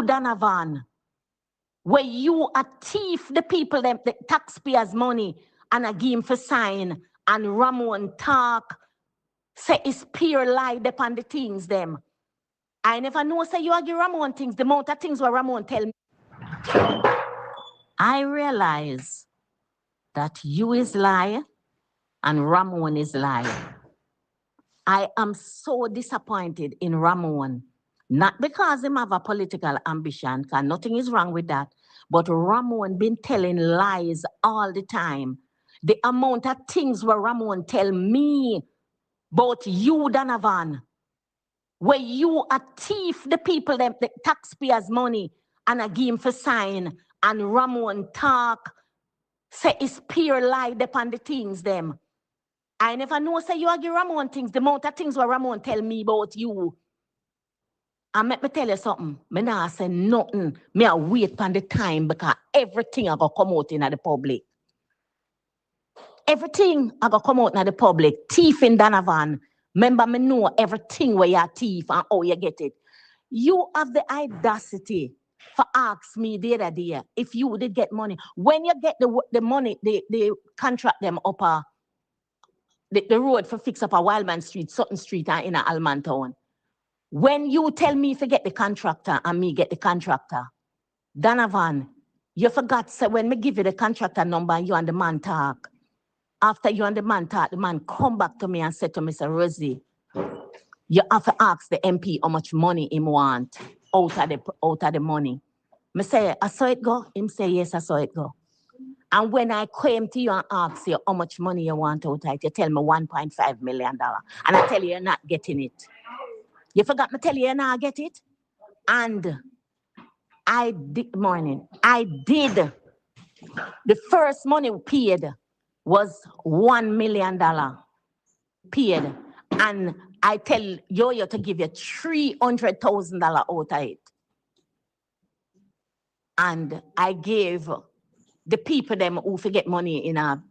Donovan, where you a thief the people, them, the taxpayers' money, and a game for sign, and Ramon talk, say it's pure lie upon the things them. I never know say you agree Ramon things, the amount of things where Ramon tell me. I realize that you is lie and Ramon is lie. I am so disappointed in Ramon. Not because him have a political ambition, because nothing is wrong with that, but Ramon been telling lies all the time. The amount of things where Ramon tell me about you, Donovan, where you a thief the people, them, the taxpayers' money, and a game for sign, and Ramon talk, say it's pure lie upon the things them. I never know say you agree Ramon things, the amount of things where Ramon tell me about you. And let me tell you something. Me not say nothing. Me a wait for the time because everything I go come out in the public. Everything I go come out in the public. Thief in Donovan. Remember me know everything where you thief and how you get it. You have the audacity for ask me the other day if you did get money. When you get the money, they contract them up the road for fix up a Wildman Street, Sutton Street, and in a Alman Town. When you tell me to get the contractor and me get the contractor, Donovan, you forgot, so when me give you the contractor number and you and the man talk, after you and the man talk, the man come back to me and say to me, Mr. Rosie, you have to ask the MP how much money him want out of the money. Me say, I saw it go? Him say, yes, I saw it go. And when I came to you and ask you how much money you want out of it, you tell me $1.5 million. And I tell you, you're not getting it. You forgot me tell you now get it? And I did the first money paid was $1 million paid. And I tell Yo-Yo to give you $300,000 out of it. And I gave the people them who forget money in a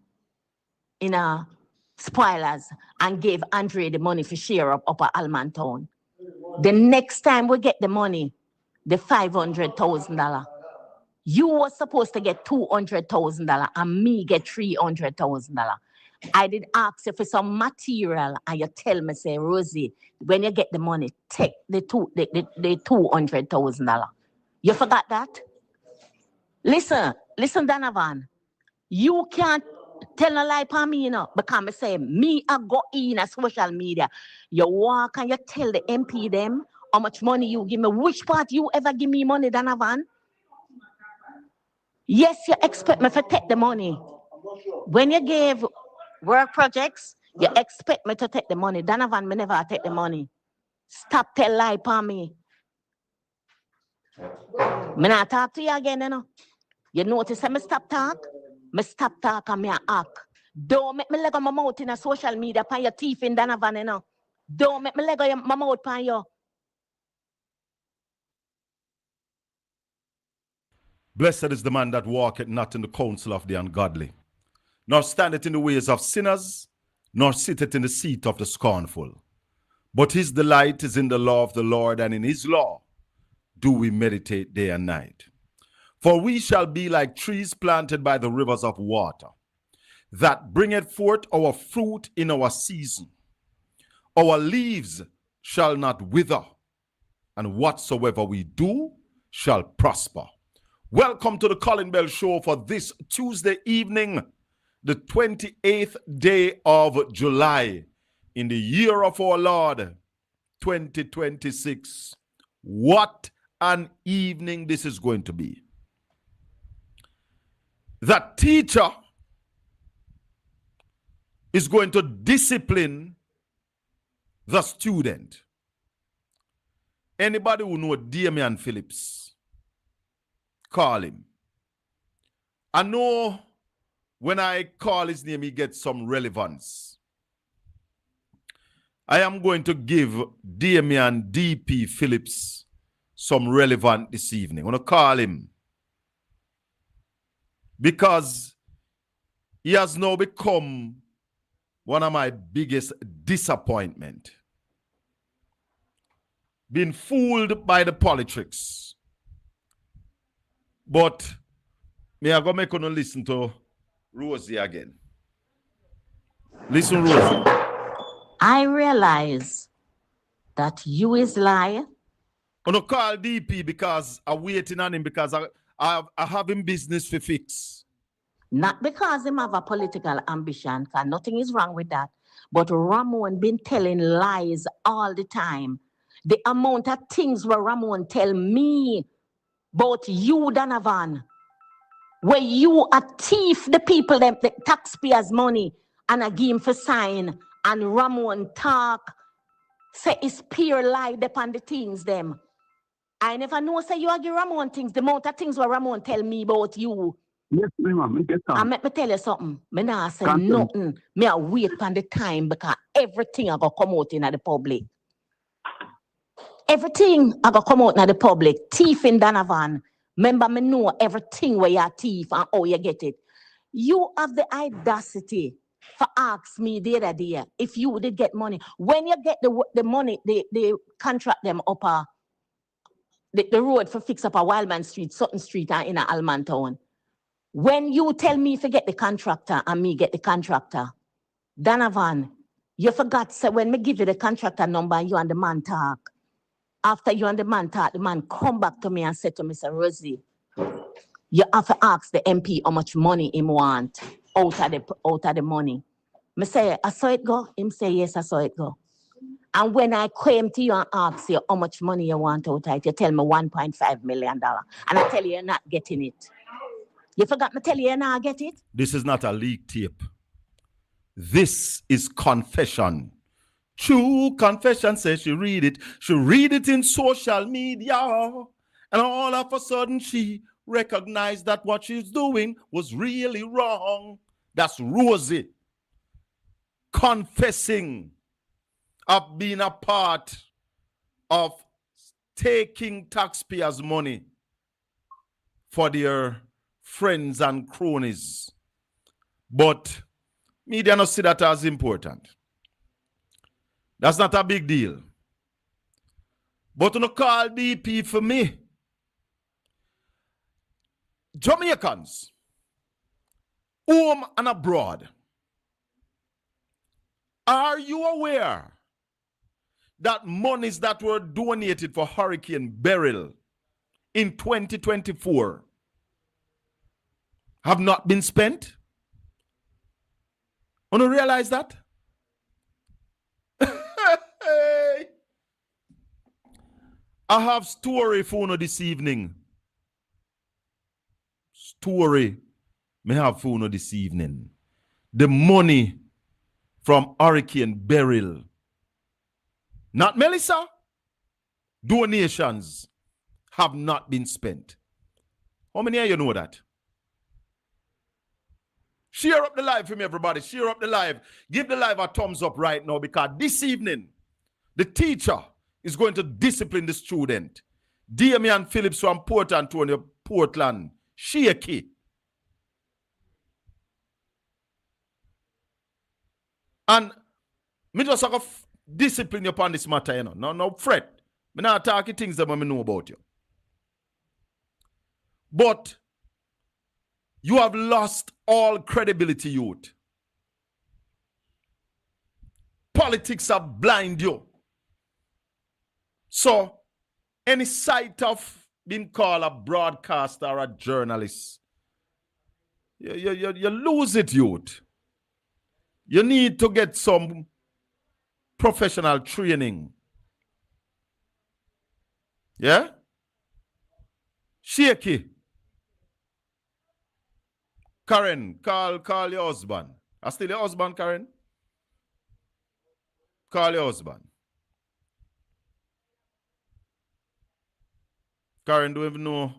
spoilers and gave Andre the money for share up at Alman Town. The next time we get the money, the $500,000, you were supposed to get $200,000 and me get $300,000. I did ask you for some material and you tell me, say, Rosie, when you get the money, take the $200,000. You forgot that? Listen, Donovan, you can't tell a lie for me, you know, because I say, me, I go in a social media. You walk and you tell the MP them how much money you give me. Which part you ever give me money, Donovan? Yes, you expect me to take the money. When you gave work projects, you expect me to take the money. Donovan, me never take the money. Stop tell lie for me. Me not talk to you again, you know. You notice I me stop talk? Me stop talk and me act. Don't make me leg on my mouth in a social media pan your teeth in Donovan, you know. Don't make me leg on my mouth pan you. Blessed is the man that walketh not in the counsel of the ungodly, nor standeth in the ways of sinners, nor sitteth in the seat of the scornful. But his delight is in the law of the Lord, and in his law do we meditate day and night. For we shall be like trees planted by the rivers of water, that bringeth forth our fruit in our season. Our leaves shall not wither, and whatsoever we do shall prosper. Welcome to the Colin Bell Show for this Tuesday evening, the 28th day of July, in the year of our Lord, 2026. What an evening this is going to be. That teacher is going to discipline the student. Anybody who know Damian Phillips, call him. I know when I call his name, he gets some relevance. I am going to give Damian D.P. Phillips some relevance this evening. I'm going to call him because he has now become one of my biggest disappointment. Being fooled by the politics. But me I go make you listen to Rosie again. Listen, Rosie. I realize that you is lie. I'm gonna call DP because I'm waiting on him because I have him business for fix. Not because him have a political ambition, because nothing is wrong with that. But Ramon been telling lies all the time. The amount of things where Ramon tell me about you, Donovan, where you a thief the people, them, the taxpayers' money, and a give him for sign, and Ramon talk, say it's pure lie upon the things them. I never know say you give Ramon things, the amount of things where Ramon tell me about you. Yes, ma'am. And let me tell you something. Me not say nothing. Me a wait on the time because everything I go come out in the public. Everything I go come out in the public. Thief in Donovan. Remember, me know everything where you thief and how you get it. You have the audacity for ask me the other day if you did get money. When you get the money, they contract them up the road for fix up a Wildman Street, Sutton Street, and in a Alman Town. When you tell me to get the contractor and me get the contractor, Donovan, you forgot, say, when me give you the contractor number and you and the man talk, after you and the man talk, the man come back to me and say to me, Mr. Rosie, you have to ask the MP how much money him want out of the money. Me say, I saw it go? Him say, yes, I saw it go. And when I came to you and ask you how much money you want out of it, you tell me $1.5 million. And I tell you, you're not getting it. You forgot me tell you, you're not get it? This is not a leak tape. This is confession. True confession says she read it. She read it in social media. And all of a sudden she recognized that what she's doing was really wrong. That's Rosie confessing of being a part of taking taxpayers' money for their friends and cronies. But media not see that as important. That's not a big deal. But you call DP for me. Jamaicans, home and abroad, are you aware that monies that were donated for Hurricane Beryl in 2024 have not been spent? Want to realize that? I have story for you this evening. Story may have for you this evening. The money from Hurricane Beryl, not Melissa, donations have not been spent. How many of you know that? Share up the live for me, everybody. Share up the live. Give the live a thumbs up right now because this evening, the teacher is going to discipline the student. Damian Phillips from Port Antonio, Portland. Shaky. And me just have to discipline you upon this matter, you know. No fret. Me not talking things that I know about you. But you have lost all credibility, youth. Politics have blinded you. So, any sight of being called a broadcaster or a journalist, you lose it, youth. You need to get some professional training. Yeah? Shaky. Karen, call your husband. Are still your husband, Karen? Call your husband. Karen don't even know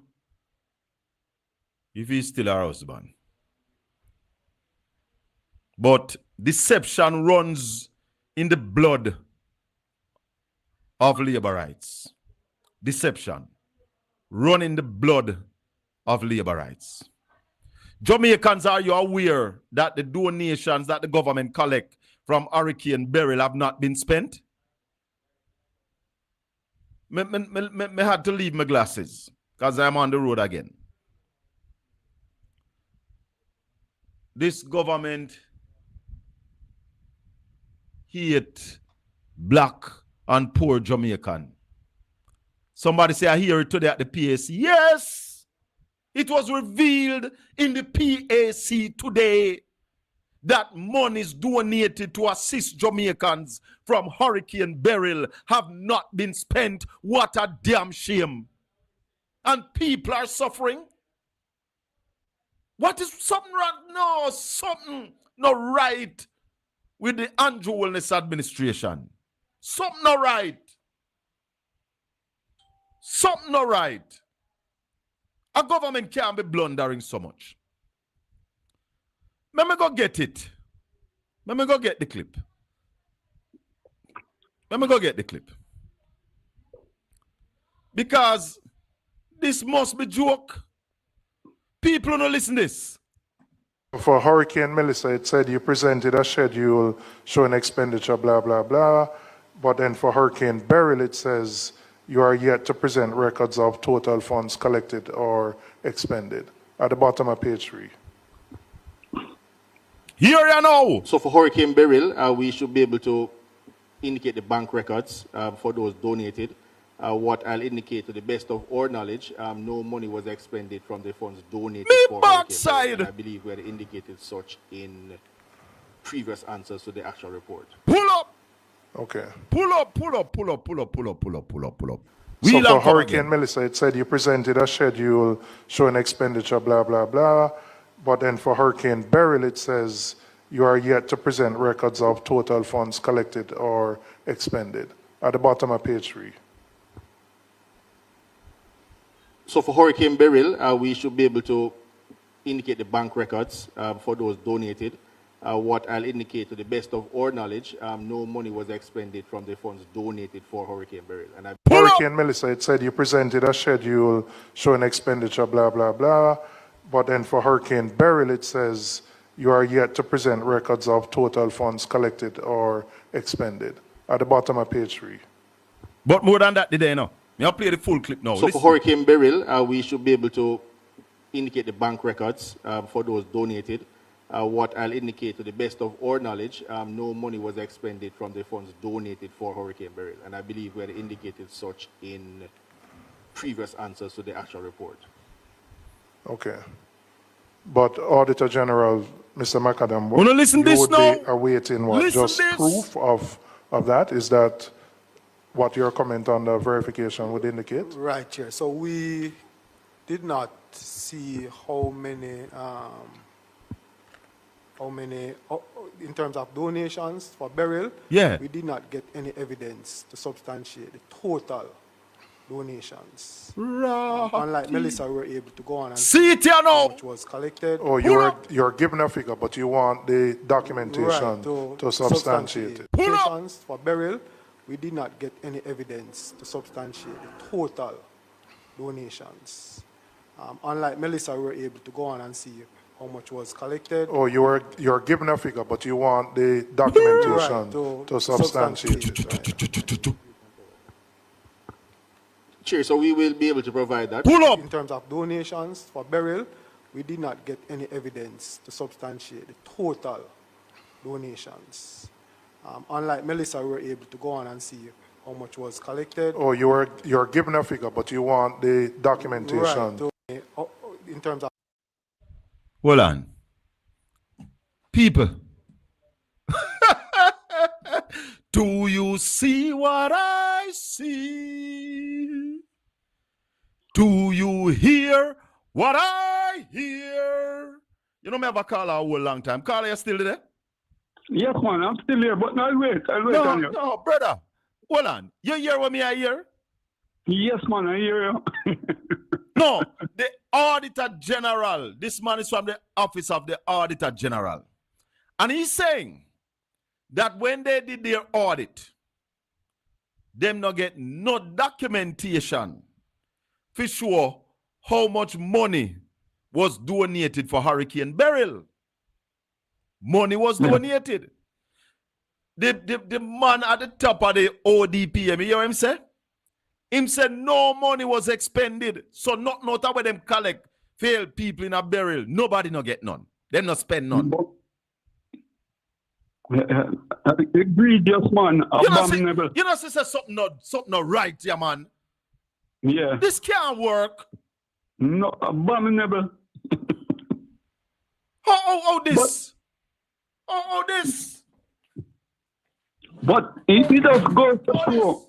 if he's still her husband. But deception runs in the blood of labor rights. Deception run in the blood of labor rights. Jamaicans, are you aware that the donations that the government collect from Hurricane Beryl have not been spent? Me had to leave my glasses because I'm on the road again. this government hate black and poor Jamaican. Somebody say, I hear it today at the PAC. Yes, it was revealed in the PAC today that monies donated to assist Jamaicans from Hurricane Beryl have not been spent. What a damn shame. And people are suffering. What is something wrong? No, something not right with the Andrew Wellness Administration. Something not right. Something not right. A government can't be blundering so much. Let me go get it. Let me go get the clip. Let me go get the clip. Because this must be joke. People don't listen to this. For Hurricane Melissa, it said you presented a schedule showing expenditure, blah, blah, blah. But then for Hurricane Beryl, it says you are yet to present records of total funds collected or expended. At the bottom of page 3. Here you know. So for Hurricane Beryl, we should be able to indicate the bank records for those donated. What I'll indicate to the best of our knowledge, no money was expended from the funds donated for Hurricane Beryl. And I believe we had indicated such in previous answers to the actual report. Pull up. Okay. Pull up, pull up, pull up, pull up, pull up, pull up, pull up, pull up. So for Hurricane Melissa, it said you presented a schedule showing expenditure, blah, blah, blah. But then for Hurricane Beryl, it says you are yet to present records of total funds collected or expended. At the bottom of page 3. So for Hurricane Beryl, we should be able to indicate the bank records for those donated. What I'll indicate to the best of our knowledge, no money was expended from the funds donated for Hurricane Beryl. And Hurricane Melissa, it said you presented a schedule showing expenditure, blah, blah, blah. But then for Hurricane Beryl, it says you are yet to present records of total funds collected or expended. At the bottom of page 3. But more than that, did they know? I'll play the full clip now. So for Hurricane Beryl, we should be able to indicate the bank records for those donated. What I'll indicate to the best of our knowledge, no money was expended from the funds donated for Hurricane Beryl. And I believe we had indicated such in previous answers to the actual report. Okay. But Auditor General, Mr. McAdam, Wanna listen you this would now? be awaiting what? Listen Just this. proof of that? Is that what your comment on the verification would indicate? Right, Chair. So we did not see how many, in terms of donations for burial. Yeah. We did not get any evidence to substantiate the total donations. Unlike Melissa, we were able to go on and See it here how now. much was collected. Oh, you're given a figure, but you want the documentation Right, to substantiate it. Pull up. Donations for burial, we did not get any evidence to substantiate the total donations. Unlike Melissa, we were able to go on and see how much was collected. Oh, you're given a figure, but you want the documentation Right, to substantiate it. right. Chair, so we will be able to provide that. Pull up. In terms of donations for burial, we did not get any evidence to substantiate the total donations. Unlike Melissa, we were able to go on and see how much was collected. Oh, you're given a figure, but you want the documentation. Right, in terms of Hold on. People. Do you see what I see? Do you hear what I hear? You know me have a caller a whole long time. Caller, you still there? Yes, man, I'm still here, but I'll wait on you. No, brother. Hold on. You hear what me I hear? Yes, man, I hear you. No, the Auditor General. This man is from the office of the Auditor General. And he's saying that when they did their audit, them not get no documentation for sure how much money was donated for Hurricane Beryl. Money was donated. The man at the top of the ODPM, you hear him say? Him said no money was expended. So not where them collect failed people in a burial. Nobody no get none. Them not spend none. Egregious, man. Abominable. You know, say something not right, yeah, man. Yeah. This can't work. No, abominable. Oh, this. Oh, this. But it does go to show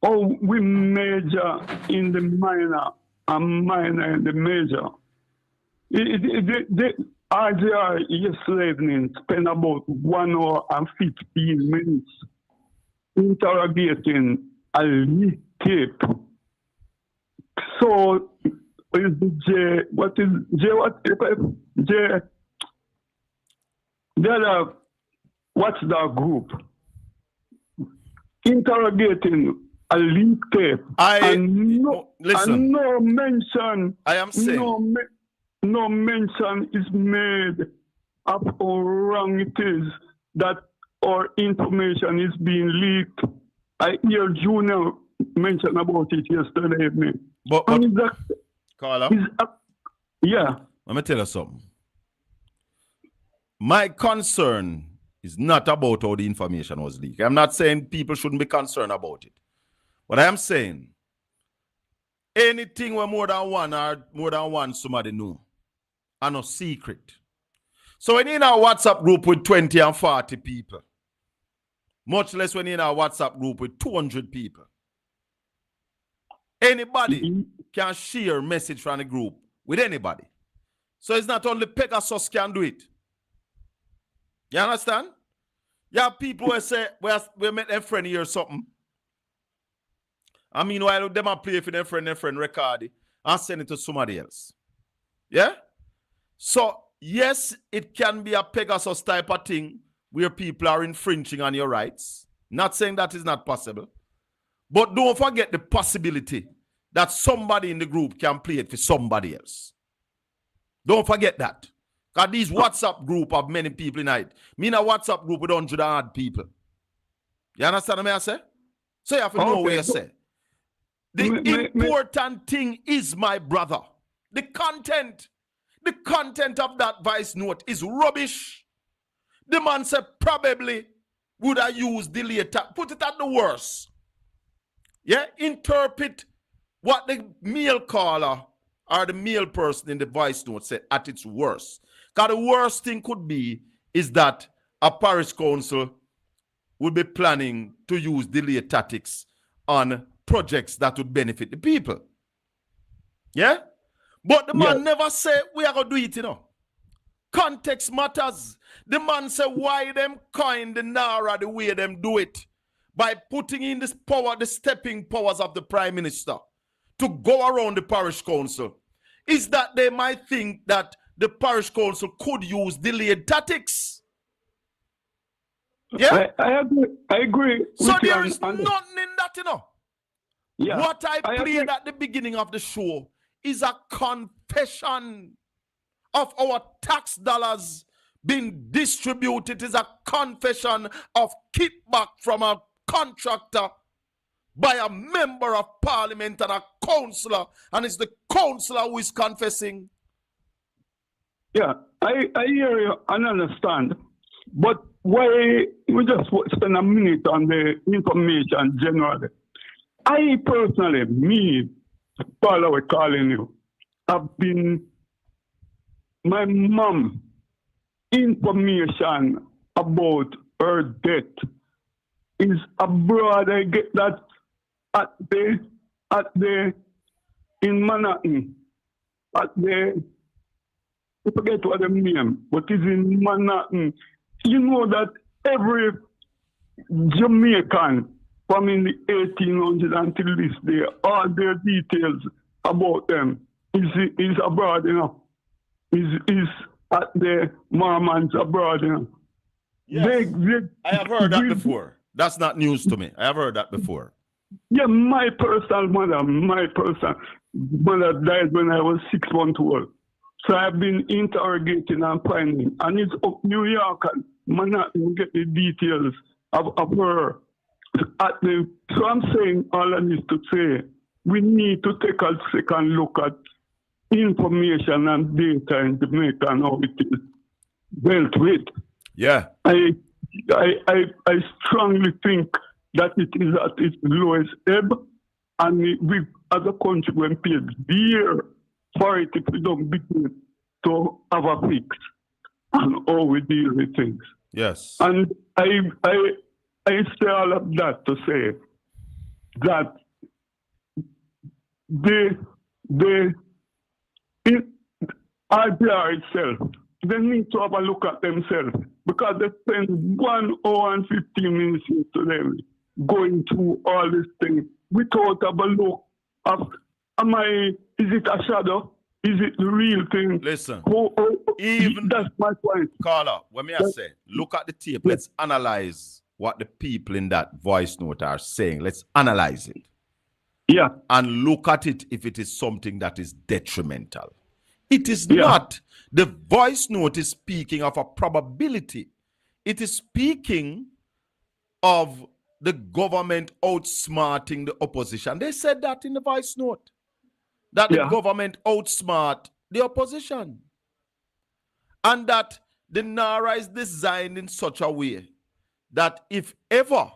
how we major in the minor and minor in the major. The RGR yesterday evening spent about 1 hour and 15 minutes interrogating a leak tape. So is the J, what is J, what, J, the other watchdog group interrogating a leak tape. Listen. And no mention. I am saying. No mention is made of how wrong it is that our information is being leaked. I hear Junior mention about it yesterday evening. But Carla, yeah. let me tell you something. My concern is not about how the information was leaked. I'm not saying people shouldn't be concerned about it. But I am saying anything where more than one somebody know are no secret. So when you're in a WhatsApp group with 20 and 40 people, much less when you're in a WhatsApp group with 200 people, anybody can share a message from the group with anybody. So it's not only Pegasus can do it. You understand? You have people who say, we met a friend here or something. I mean, while them are play for their friend record it and send it to somebody else. Yeah? So, yes, it can be a Pegasus type of thing where people are infringing on your rights. Not saying that is not possible. But don't forget the possibility that somebody in the group can play it for somebody else. Don't forget that. Because these WhatsApp group have many people in it. Me in a WhatsApp group with 100 odd people. You understand what I say? So you have to know what you say. The important thing is, my brother, the content of that voice note is rubbish. The man said probably would have used the later, put it at the worst. Yeah, interpret what the male caller or the male person in the voice note said at its worst. Because the worst thing could be is that a parish council would be planning to use delay tactics on projects that would benefit the people. Yeah? But the man never said we are going to do it, you know. Context matters. The man said why them coin the Naira the way them do it. By putting in this power, the stepping powers of the Prime Minister to go around the parish council. Is that they might think that the parish council could use delayed tactics. Yeah? I agree. So there is nothing in that, you know. Yeah, what I played at the beginning of the show is a confession of our tax dollars being distributed. It is a confession of kickback from a contractor by a member of parliament and a councillor, and it's the councillor who is confessing. Yeah, I hear you and understand. But why we just spend a minute on the information generally? I personally, me, Paula, we're calling you, have been my mom information about her death is abroad. I get that at the in Manhattan, at the, I forget what the name, but it's in Manhattan. You know that every Jamaican from in the 1800s until this day, all their details about them is abroad, you know. Is at the Mormons abroad, you know. Yes. I have heard that before. That's not news to me. I have heard that before. Yeah, my personal mother died when I was 6 months old. So I've been interrogating and finding. And it's up New York and Manhattan get the details of her. So I'm saying all I need to say, we need to take a second look at information and data in Jamaica and how it is. dealt with. Yeah. I strongly think that it is at its lowest ebb, and we as a country when paid dear for it if we don't begin to have a fix on how we deal with things. Yes. And I say all of that to say that the IPR itself, they need to have a look at themselves because they spend 1 hour and 15 minutes into them going through all these things without have a look of, is it a shadow? Is it the real thing? Listen, even that's my point. Carla, when I say, look at the tape, let's analyze what the people in that voice note are saying. Let's analyze it. Yeah. And look at it if it is something that is detrimental. It is not. The voice note is speaking of a probability. It is speaking of the government outsmarting the opposition. They said that in the voice note. That the government outsmart the opposition. And that the NARA is designed in such a way that if ever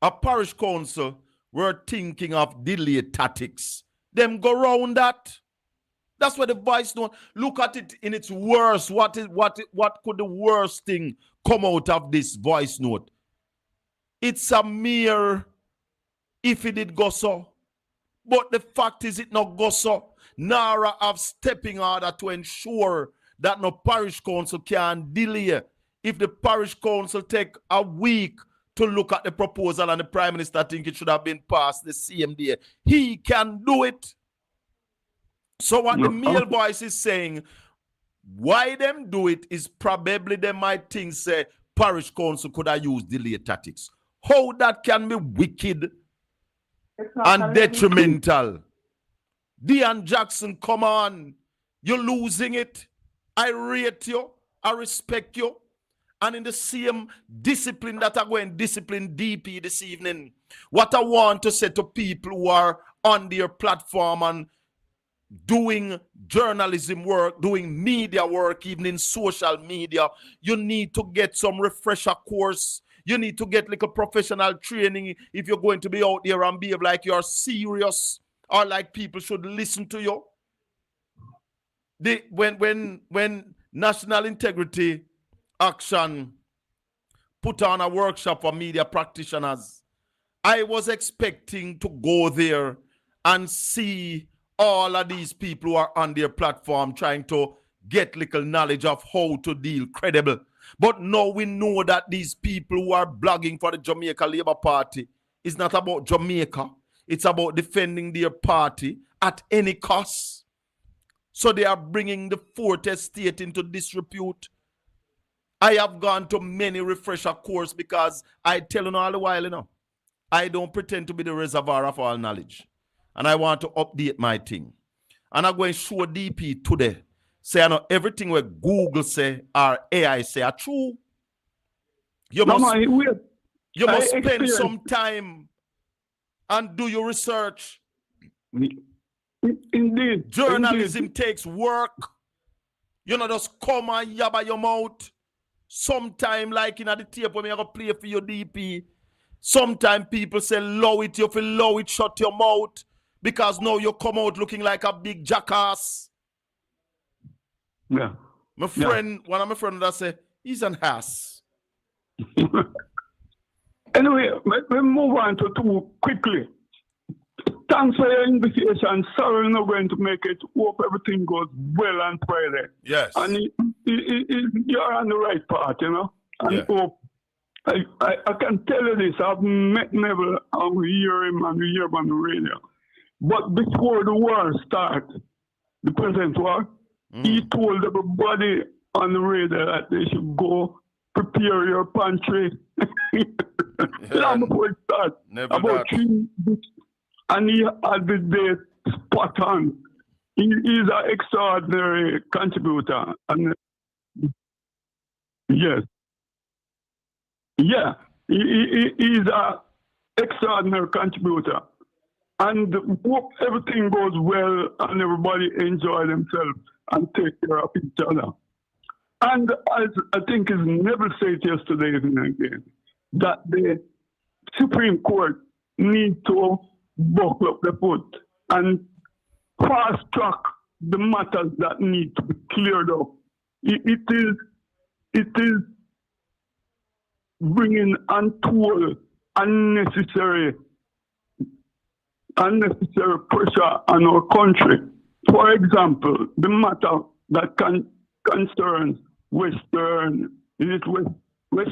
a parish council were thinking of delay tactics, them go around that. That's what the voice note. Look at it in its worst. What could the worst thing come out of this voice note? It's a mere if it did go so. But the fact is it not go so. NARA have stepping order to ensure that no parish council can delay. If the parish council take a week to look at the proposal and the Prime Minister think it should have been passed the same day, he can do it. So what the male voice is saying, why them do it is probably they might think say parish council could have used delay tactics. How that can be wicked and detrimental. Dean Jackson, come on. You're losing it. I rate you. I respect you. And in the same discipline that I go and discipline DP this evening, what I want to say to people who are on their platform and doing journalism work, doing media work, even in social media, you need to get some refresher course. You need to get like a professional training if you're going to be out there and behave like you're serious or like people should listen to you. When National Integrity Action put on a workshop for media practitioners, I was expecting to go there and see all of these people who are on their platform trying to get little knowledge of how to deal credible. But now we know that these people who are blogging for the Jamaica Labour Party is not about Jamaica. It's about defending their party at any cost. So they are bringing the fourth estate into disrepute. I have gone to many refresher courses because I tell you all the while, I don't pretend to be the reservoir of all knowledge. And I want to update my thing. And I'm going to show DP today. Say, I know everything where Google say or AI say are true. You must spend some time and do your research. Indeed. Journalism takes work. You know, just come and yabba your mouth. Sometime, like in the tape when you go play for your DP, sometimes people say, low it, you feel low it, shut your mouth. Because now you come out looking like a big jackass. Yeah. My friend, one of my friends that say, he's an ass. Anyway, we move on to two quickly. Thanks for your invitation. Sorry, we're not going to make it. Hope everything goes well on Friday. Yes. And you're on the right path, And hope. I can tell you this. I've met Neville. I'm hear him and hear him on the radio. But before the war started, the present war, he told everybody on the radio that they should go prepare your pantry. Long before it started. About 3 weeks. And he had the date spot on. He is an extraordinary contributor. And yes. Yeah. He is an extraordinary contributor. And hope everything goes well and everybody enjoy themselves and take care of each other. And as I think is never said yesterday and again, that the Supreme Court need to buckle up the foot and fast track the matters that need to be cleared up. It is bringing untold unnecessary pressure on our country. For example, the matter that concerns West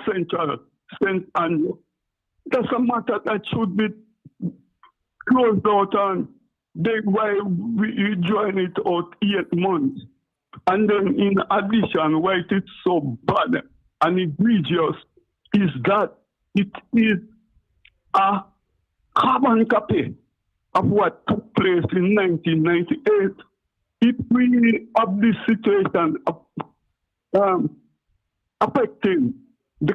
Central, St. Andrew. That's a matter that should be closed out on. Why we join it out 8 months. And then in addition, why it is so bad and egregious is that it is a carbon copy of what took place in 1998. If we have this situation affecting the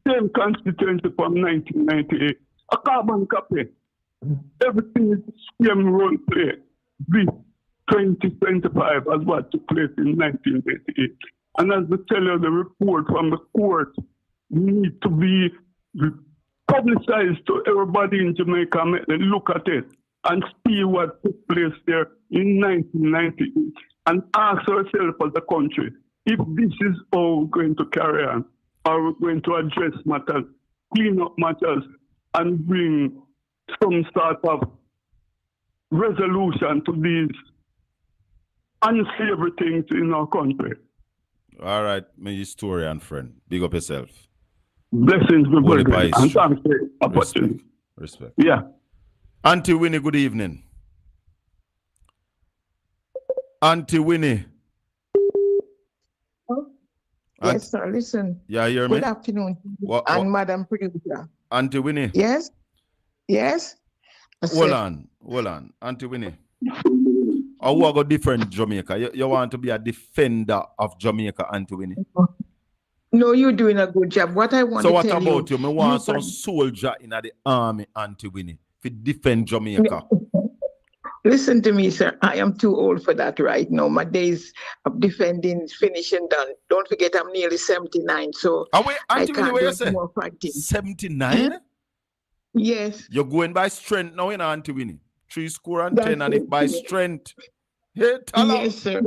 same constituency from 1998, a carbon copy, everything is same role play. This 2025 as what took place in 1988. And as I tell you, the report from the court need to be publicized to everybody in Jamaica, make them look at it and see what took place there in 1998 and ask ourselves as a country if this is how we're going to carry on, or we're going to address matters, clean up matters, and bring some sort of resolution to these unsavory things in our country. All right, my historian friend. Big up yourself. Blessings be Holy brethren, Pies. and thanks for the opportunity. Respect. Yeah. Auntie Winnie, good evening. Auntie Winnie. Yes, sir. Listen. Yeah, you hear me? Good afternoon. What- And Madam Producer. Auntie Winnie. Yes? Yes? I Hold said- on. Auntie Winnie. I want to go different Jamaica. You want to be a defender of Jamaica, Auntie Winnie. No, you're doing a good job. What I want So to what tell about you? Me want some can- soldier in the army, Auntie Winnie, to defend Jamaica. Listen to me, sir. I am too old for that right now. My days of defending is finishing done. Don't forget, I'm nearly 79, so And wait, I Auntie Winnie, can't what you do say? more fighting. 79? Yes. You're going by strength now, in Auntie Winnie. 3 score and That's 10, and if it. by strength. Hey, tell her. Yes, sir.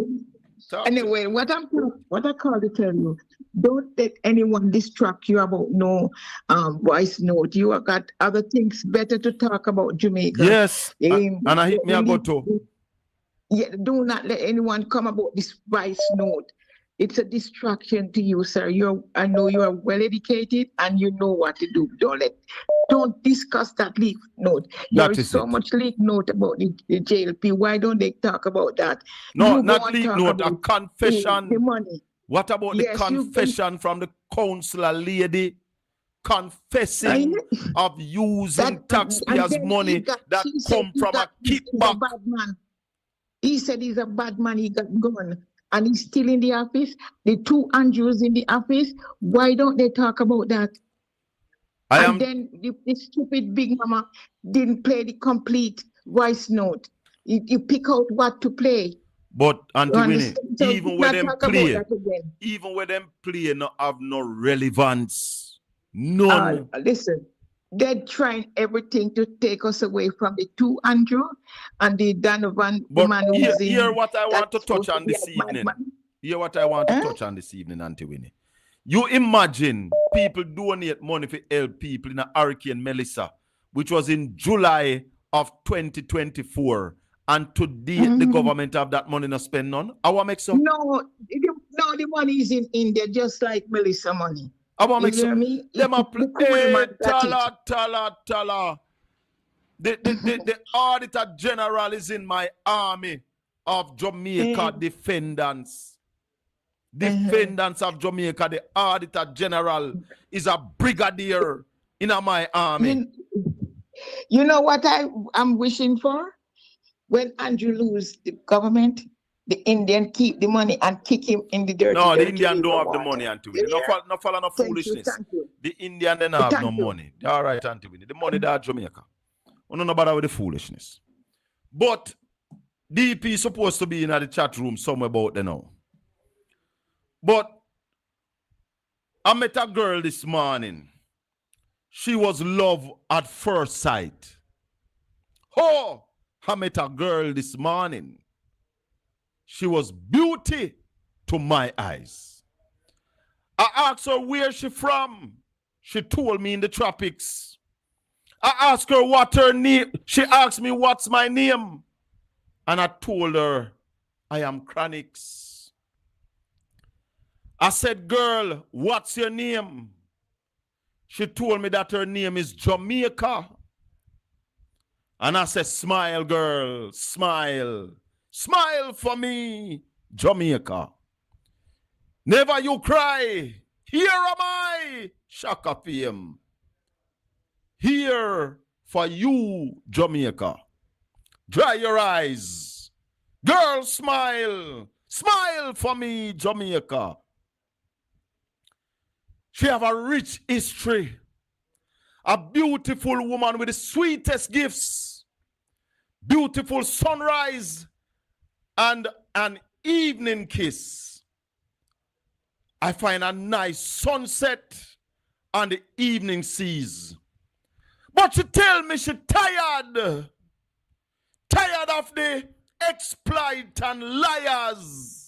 Talk to- Anyway, what I call to tell you, don't let anyone distract you about no voice note. You have got other things better to talk about Jamaica. Yes. And I hit me a go really- to. Yeah, do not let anyone come about this voice note. It's a distraction to you, sir. I know you are well educated and you know what to do. Don't discuss that leak note. That There is is so it. much leak note about the JLP. Why don't they talk about that? No, You go not and leak talk note, a about confession. The money. What about Yes, the you can- confession from the councillor lady confessing of using And taxpayers' then money he got- that he said come he from a got- he's a kickback? bad man. He said he's a bad man. He got gone. And he's still in the office. The 2 Andrews in the office. Why don't they talk about that? And then the stupid Big Mama didn't play the complete voice note. You pick out what to play. But Auntie You Winnie, understand? So even let's when not them talk about play, that again. even when them play, no have no relevance. None. Listen, they're trying everything to take us away from the 2 Andrew and the Donovan, the But man who's in. here what I want to that's touch supposed on be this a evening. madman. Here what I want to Huh? touch on this evening, Auntie Winnie. You imagine people donate money for help people in a Hurricane Melissa, which was in July of 2024. And today, the government have that money not spend none. I want to make some. No, the money is in India, just like Melissa money. I want to You make hear some. me? Them a The coolie man got it. tala. The Auditor General is in my army of Jamaica defendants. Defendants of Jamaica, the Auditor General is a brigadier in my army. You know what I'm wishing for? When Andrew lose the government, the Indian keep the money and kick him in the dirty. No, the dirty Indian don't river have the water. money, Auntie You Winnie. No hear? follow no Thank you, foolishness. thank you. The Indian they not have no Thank you. money. They all right, Auntie Winnie. The money that Jamaica. We don't bother with the foolishness. But DP is supposed to be in the chat room somewhere about there now. But I met a girl this morning. She was love at first sight. Oh, I met a girl this morning. She was beauty to my eyes. I asked her where she from. She told me in the tropics. I asked her what her name. She asked me what's my name. And I told her I am Chronix. I said, girl, what's your name? She told me that her name is Jamaica. And I said, smile, girl, smile. Smile for me, Jamaica. Never you cry. Here am I, Shaka Fame. Here for you, Jamaica. Dry your eyes. Girl, smile. Smile for me, Jamaica. She have a rich history. A beautiful woman with the sweetest gifts. Beautiful sunrise and an evening kiss. I find a nice sunset and the evening seas. But she tell me she tired. Tired of the exploit and liars.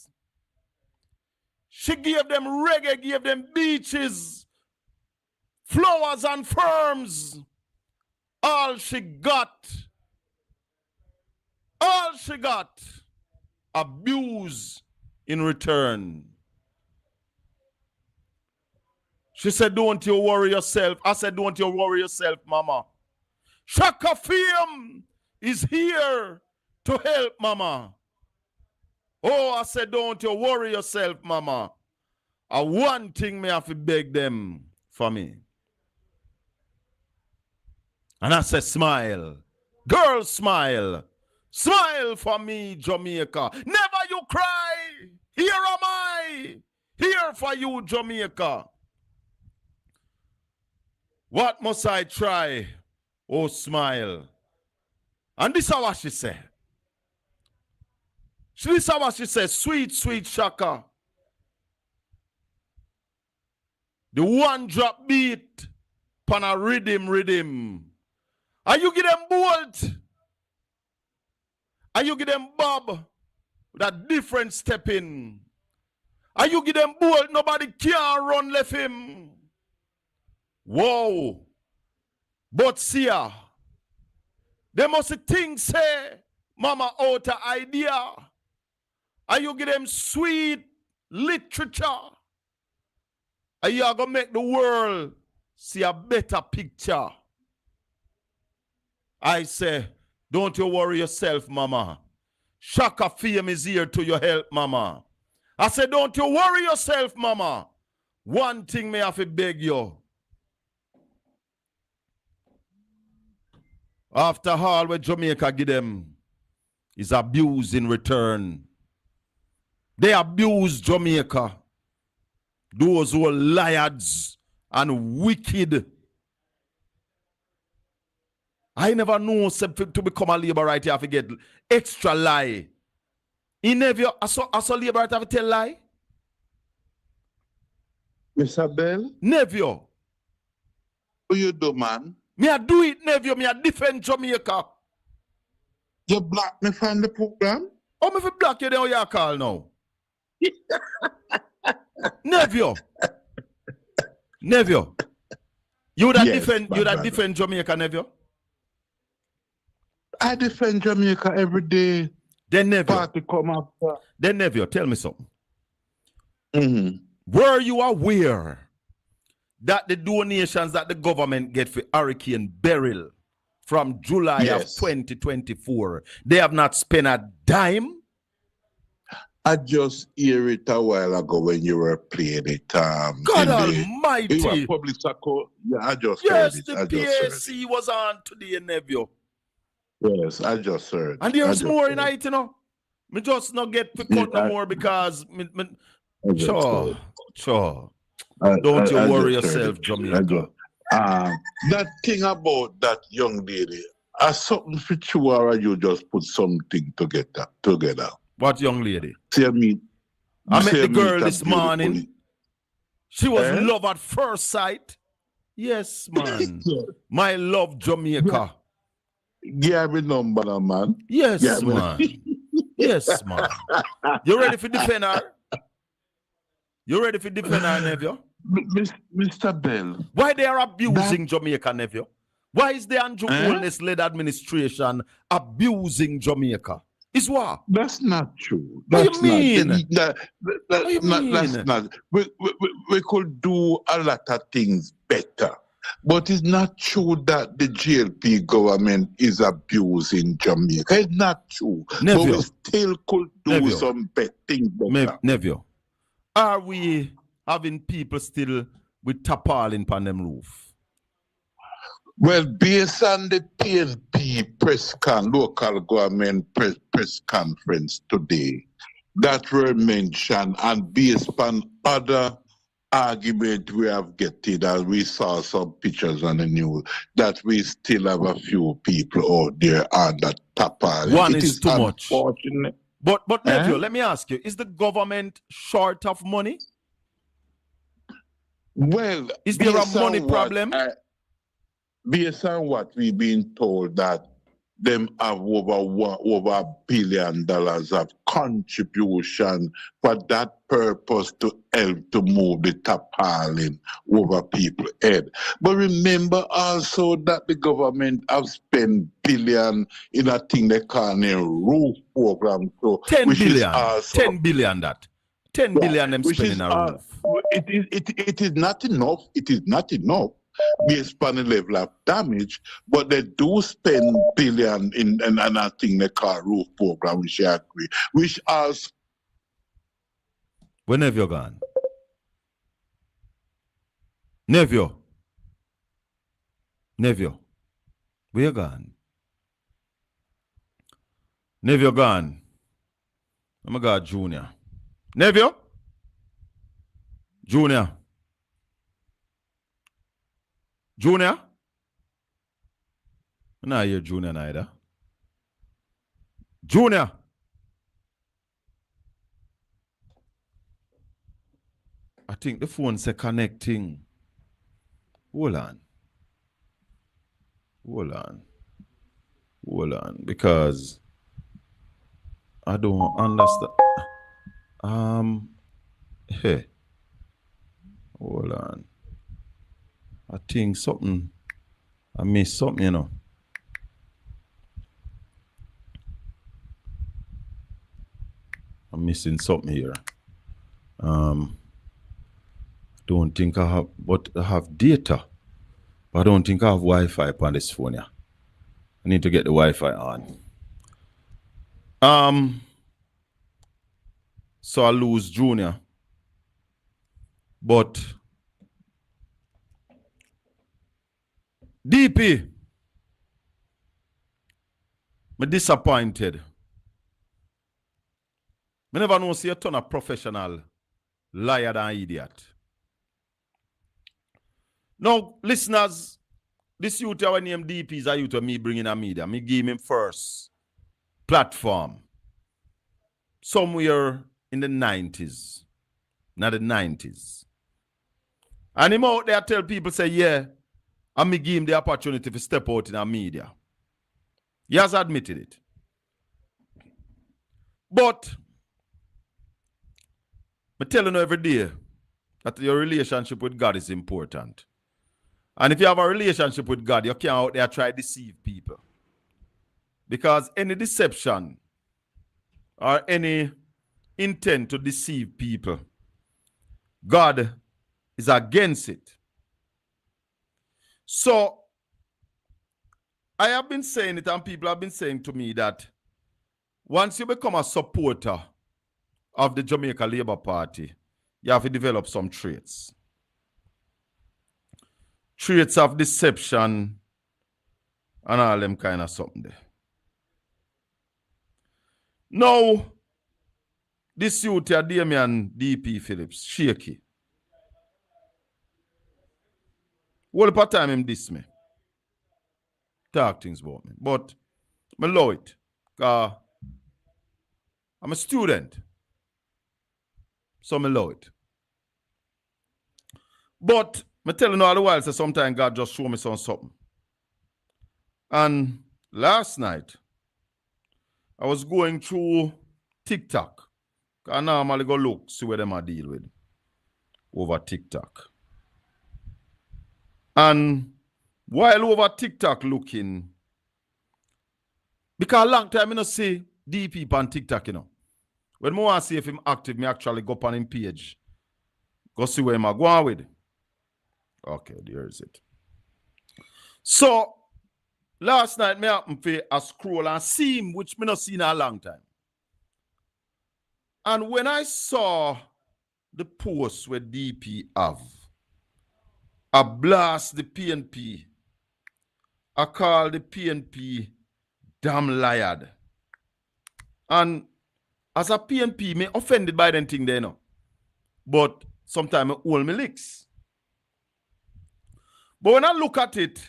She gave them reggae, gave them beaches, flowers and firms. All she got, abuse in return. She said, don't you worry yourself. I said, don't you worry yourself, mama. Shaka Fame is here to help, mama. Oh, I said, don't you worry yourself, mama. One thing me have to beg them for me. And I said, smile. Girl, smile. Smile for me, Jamaica. Never you cry. Here am I. Here for you, Jamaica. What must I try? Oh, smile. And this is what she said. This is what she said. Sweet, sweet Shaka. The one drop beat pan a rhythm. Are you give them bolt? Are you give them bob? That different stepping. Are you give them bolt? Nobody can run left him. Whoa. But see ya. They must think say, mama out of idea. Are you give them sweet literature? Are you going to make the world see a better picture? I say, don't you worry yourself, mama. Shaka Fame is here to your help, mama. I said, don't you worry yourself, mama. One thing may have to beg you. After all what Jamaica give them is abuse in return. They abuse Jamaica. Those who are liars and wicked. I never know to become a labor right here, I forget extra lie. He never, I saw labor right have to tell lie. Mr. Bell? Never. What you do, man? Me I do it, never. Me I defend Jamaica. You block me from the program? Oh, me fi block you then you call now. Never. Never. You that defend Jamaica, never? I defend Jamaica every day. Then never. Party come after. Then never. Tell me something. Mm-hmm. Were you aware that the donations that the government get for Hurricane Beryl from July of 2024, they have not spent a dime? I just hear it a while ago when you were playing it. God Almighty. You were public circle. Yeah, I just heard it. The PAC was on today, nephew. Yes, I just heard. And there's more in it, you know. Me just not get to cut no more because sure. Don't you worry yourself, Jamaica. That thing about that young lady, something for you or you just put something together. What young lady? See me. I met the girl this morning. She was love at first sight. Yes, man. My love Jamaica. Yeah, me number, no, man. Yes, Yeah, man. Yes, man. You ready for defend her? You ready for defend her, nephew? Mr. Bell. Why they are abusing Jamaica, nephew? Why is the Andrew Holness-led administration abusing Jamaica? Is what? That's not true. What That's do you mean? What do you mean? That's not. We could do a lot of things better. But it's not true that the GLP government is abusing Jamaica. It's not true. Nephew. But we still could do some things better. Nephew, are we having people still with tarpaulin on them roof? Well, based on the PNP local government press conference today, that were mentioned, and based on other argument we have getting, and we saw some pictures on the news, that we still have a few people out there on that tarpaulin. One is too much. But nephew, let me ask you, is the government short of money? Well, is there a money problem? Based on what we've been told, that them have over $1 billion of contribution for that purpose to help to move the tarpaulin over people's head. But remember also that the government have spent billion in a thing they call a roof program. So 10 billion. 10 billion that. 10 billion them spending a roof. It is not enough. It is not enough based on the level of damage, but they do spend billion in another thing they call roof program, which I agree. Which also. When have you gone? Nephew, where you gone? Nephew gone. Oh my God, Junior. Nephew? Junior? I'm not hear Junior neither. Junior? I think the phone say connecting. Hold on. Because I don't understand. Hey. Hold on. I think I missed something, you know. I'm missing something here. Don't think I have, but I have data. But I don't think I have Wi-Fi on this phone here. I need to get the Wi-Fi on. So I lose Junior. But DP, I'm disappointed. I never know see a ton of professional liar than idiot. Now, listeners, this youth our name DP is a youth of me bringing a media. Me give him first platform somewhere in the 90s. Not the 90s. And him out there tell people say, yeah, and me give him the opportunity to step out in the media. He has admitted it. But I'm telling you every day that your relationship with God is important. And if you have a relationship with God, you can't out there try to deceive people. Because any deception or any intent to deceive people, God is against it. So, I have been saying it, and people have been saying to me that once you become a supporter of the Jamaica Labour Party, you have to develop some traits. Traits of deception and all them kind of something there. Now, this youth here, Damian DP Phillips, shaky. What part time him diss me? Talk things about me. But I love it. Because I'm a student. So I love it. But I tell you all the while, so sometimes God just show me something. And last night, I was going through TikTok. I normally go look, see where them I deal with over TikTok. And while over TikTok looking, because a long time I don't see DP on TikTok, you know. When I want to see if him active, me actually go on him page. Go see where I'm going with. Okay, there is it. So, last night, me happened to a scroll and see him, which me not seen in a long time. And when I saw the post where DP have, I blast the PNP. I call the PNP damn liar. And as a PNP, me offended by them thing there, you know. But sometimes I hold me licks. But when I look at it,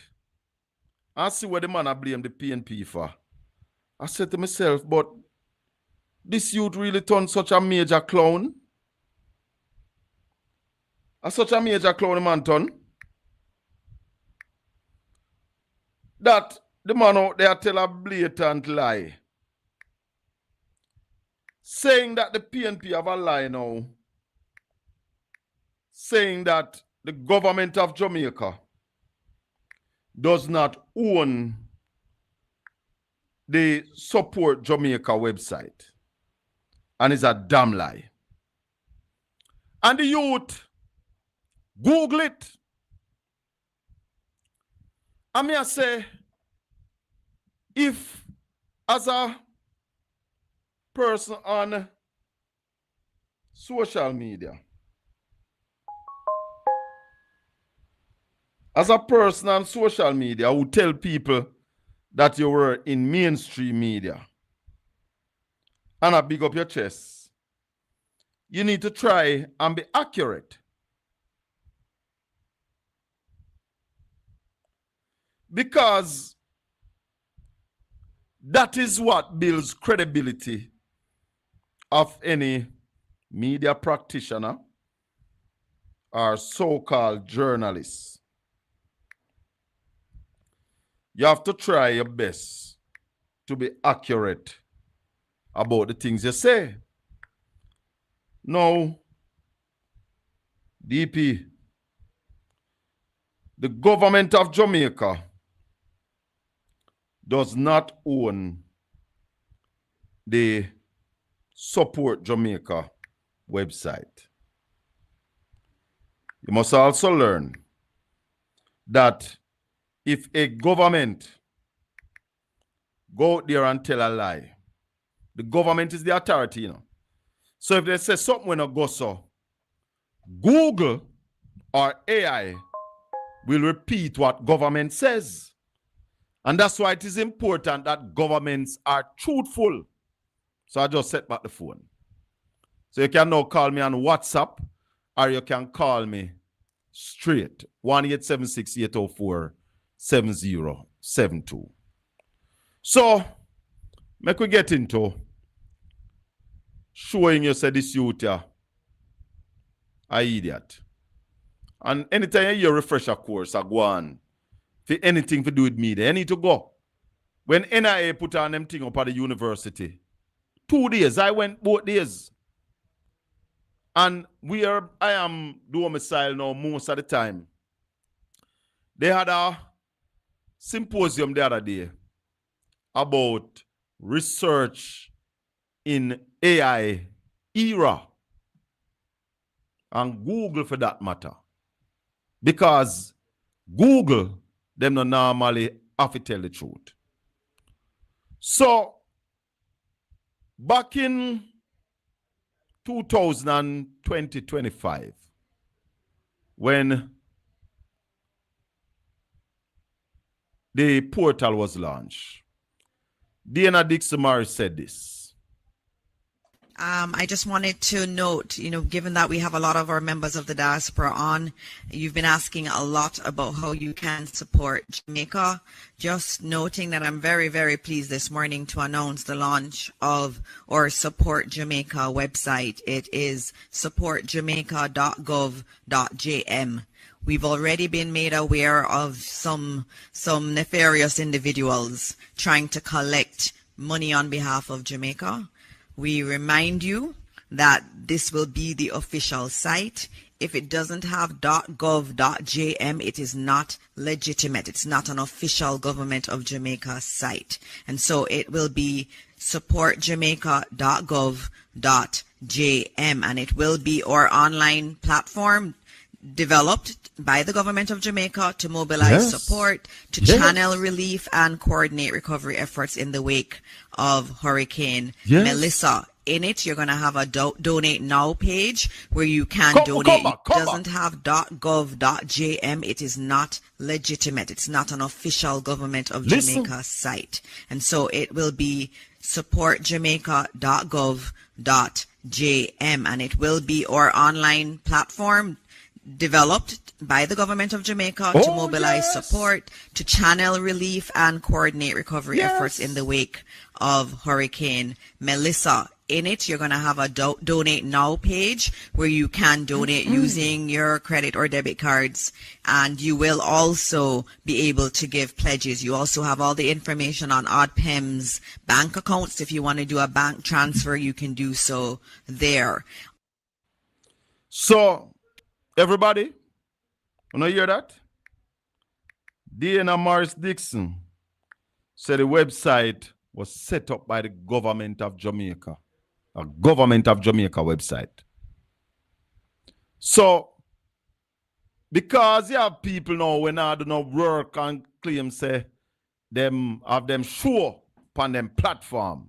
I see what the man I blame the PNP for. I said to myself, but this youth really turned such a major clown. Such a major clown, man, turn. That the man out there tell a blatant lie. Saying that the PNP have a lie now. Saying that the government of Jamaica does not own the Support Jamaica website. And it's a damn lie. And the youth, Google it. I mean, I say, if as a person on social media, who tell people that you were in mainstream media, and I big up your chest, you need to try and be accurate. Because that is what builds credibility of any media practitioner or so-called journalist. You have to try your best to be accurate about the things you say. Now, DP, the government of Jamaica does not own the Support Jamaica website. You must also learn that if a government go out there and tell a lie, the government is the authority, you know. So if they say something when not go so, Google or AI will repeat what government says. And that's why it is important that governments are truthful. So I just set back the phone. So you can now call me on WhatsApp or you can call me straight. 1-876-804-7072. So, make we get into showing you say this youth here an idiot. And anytime you hear a refresher course, I go on. For anything to do with media, you need to go. When NIA put on them thing up at the university, 2 days, I went both days. And I am domicile now most of the time. They had a symposium the other day about research in AI era. And Google for that matter. Because Google, them not normally have to tell the truth. So, back in 2020-25, when the portal was launched, Diana Dixon Morris said this. I just wanted to note, given that we have a lot of our members of the diaspora on, you've been asking a lot about how you can support Jamaica. Just noting that I'm very, very pleased this morning to announce the launch of our Support Jamaica website. It is supportjamaica.gov.jm. We've already been made aware of some nefarious individuals trying to collect money on behalf of Jamaica. We remind you that this will be the official site. If it doesn't have .gov.jm, it is not legitimate. It's not an official Government of Jamaica site. And so it will be supportjamaica.gov.jm, and it will be our online platform developed by the Government of Jamaica to mobilize support, to channel relief and coordinate recovery efforts in the wake of Hurricane Melissa. In it, you're going to have a donate now page where you can donate. It doesn't have .gov.jm. It is not legitimate. It's not an official Government of Jamaica site. And so it will be supportjamaica.gov.jm, and it will be our online platform developed by the Government of Jamaica to mobilize support, to channel relief and coordinate recovery efforts in the wake of Hurricane Melissa. In it, you're going to have a donate now page where you can donate using your credit or debit cards, and you will also be able to give pledges. You also have all the information on ODPEM's bank accounts. If you want to do a bank transfer, you can do so there. So, everybody, wanna hear that? Diana Morris Dixon said the website was set up by the Government of Jamaica, a Government of Jamaica website. So, because you have people now when I do not work and claim say them have them show upon them platform.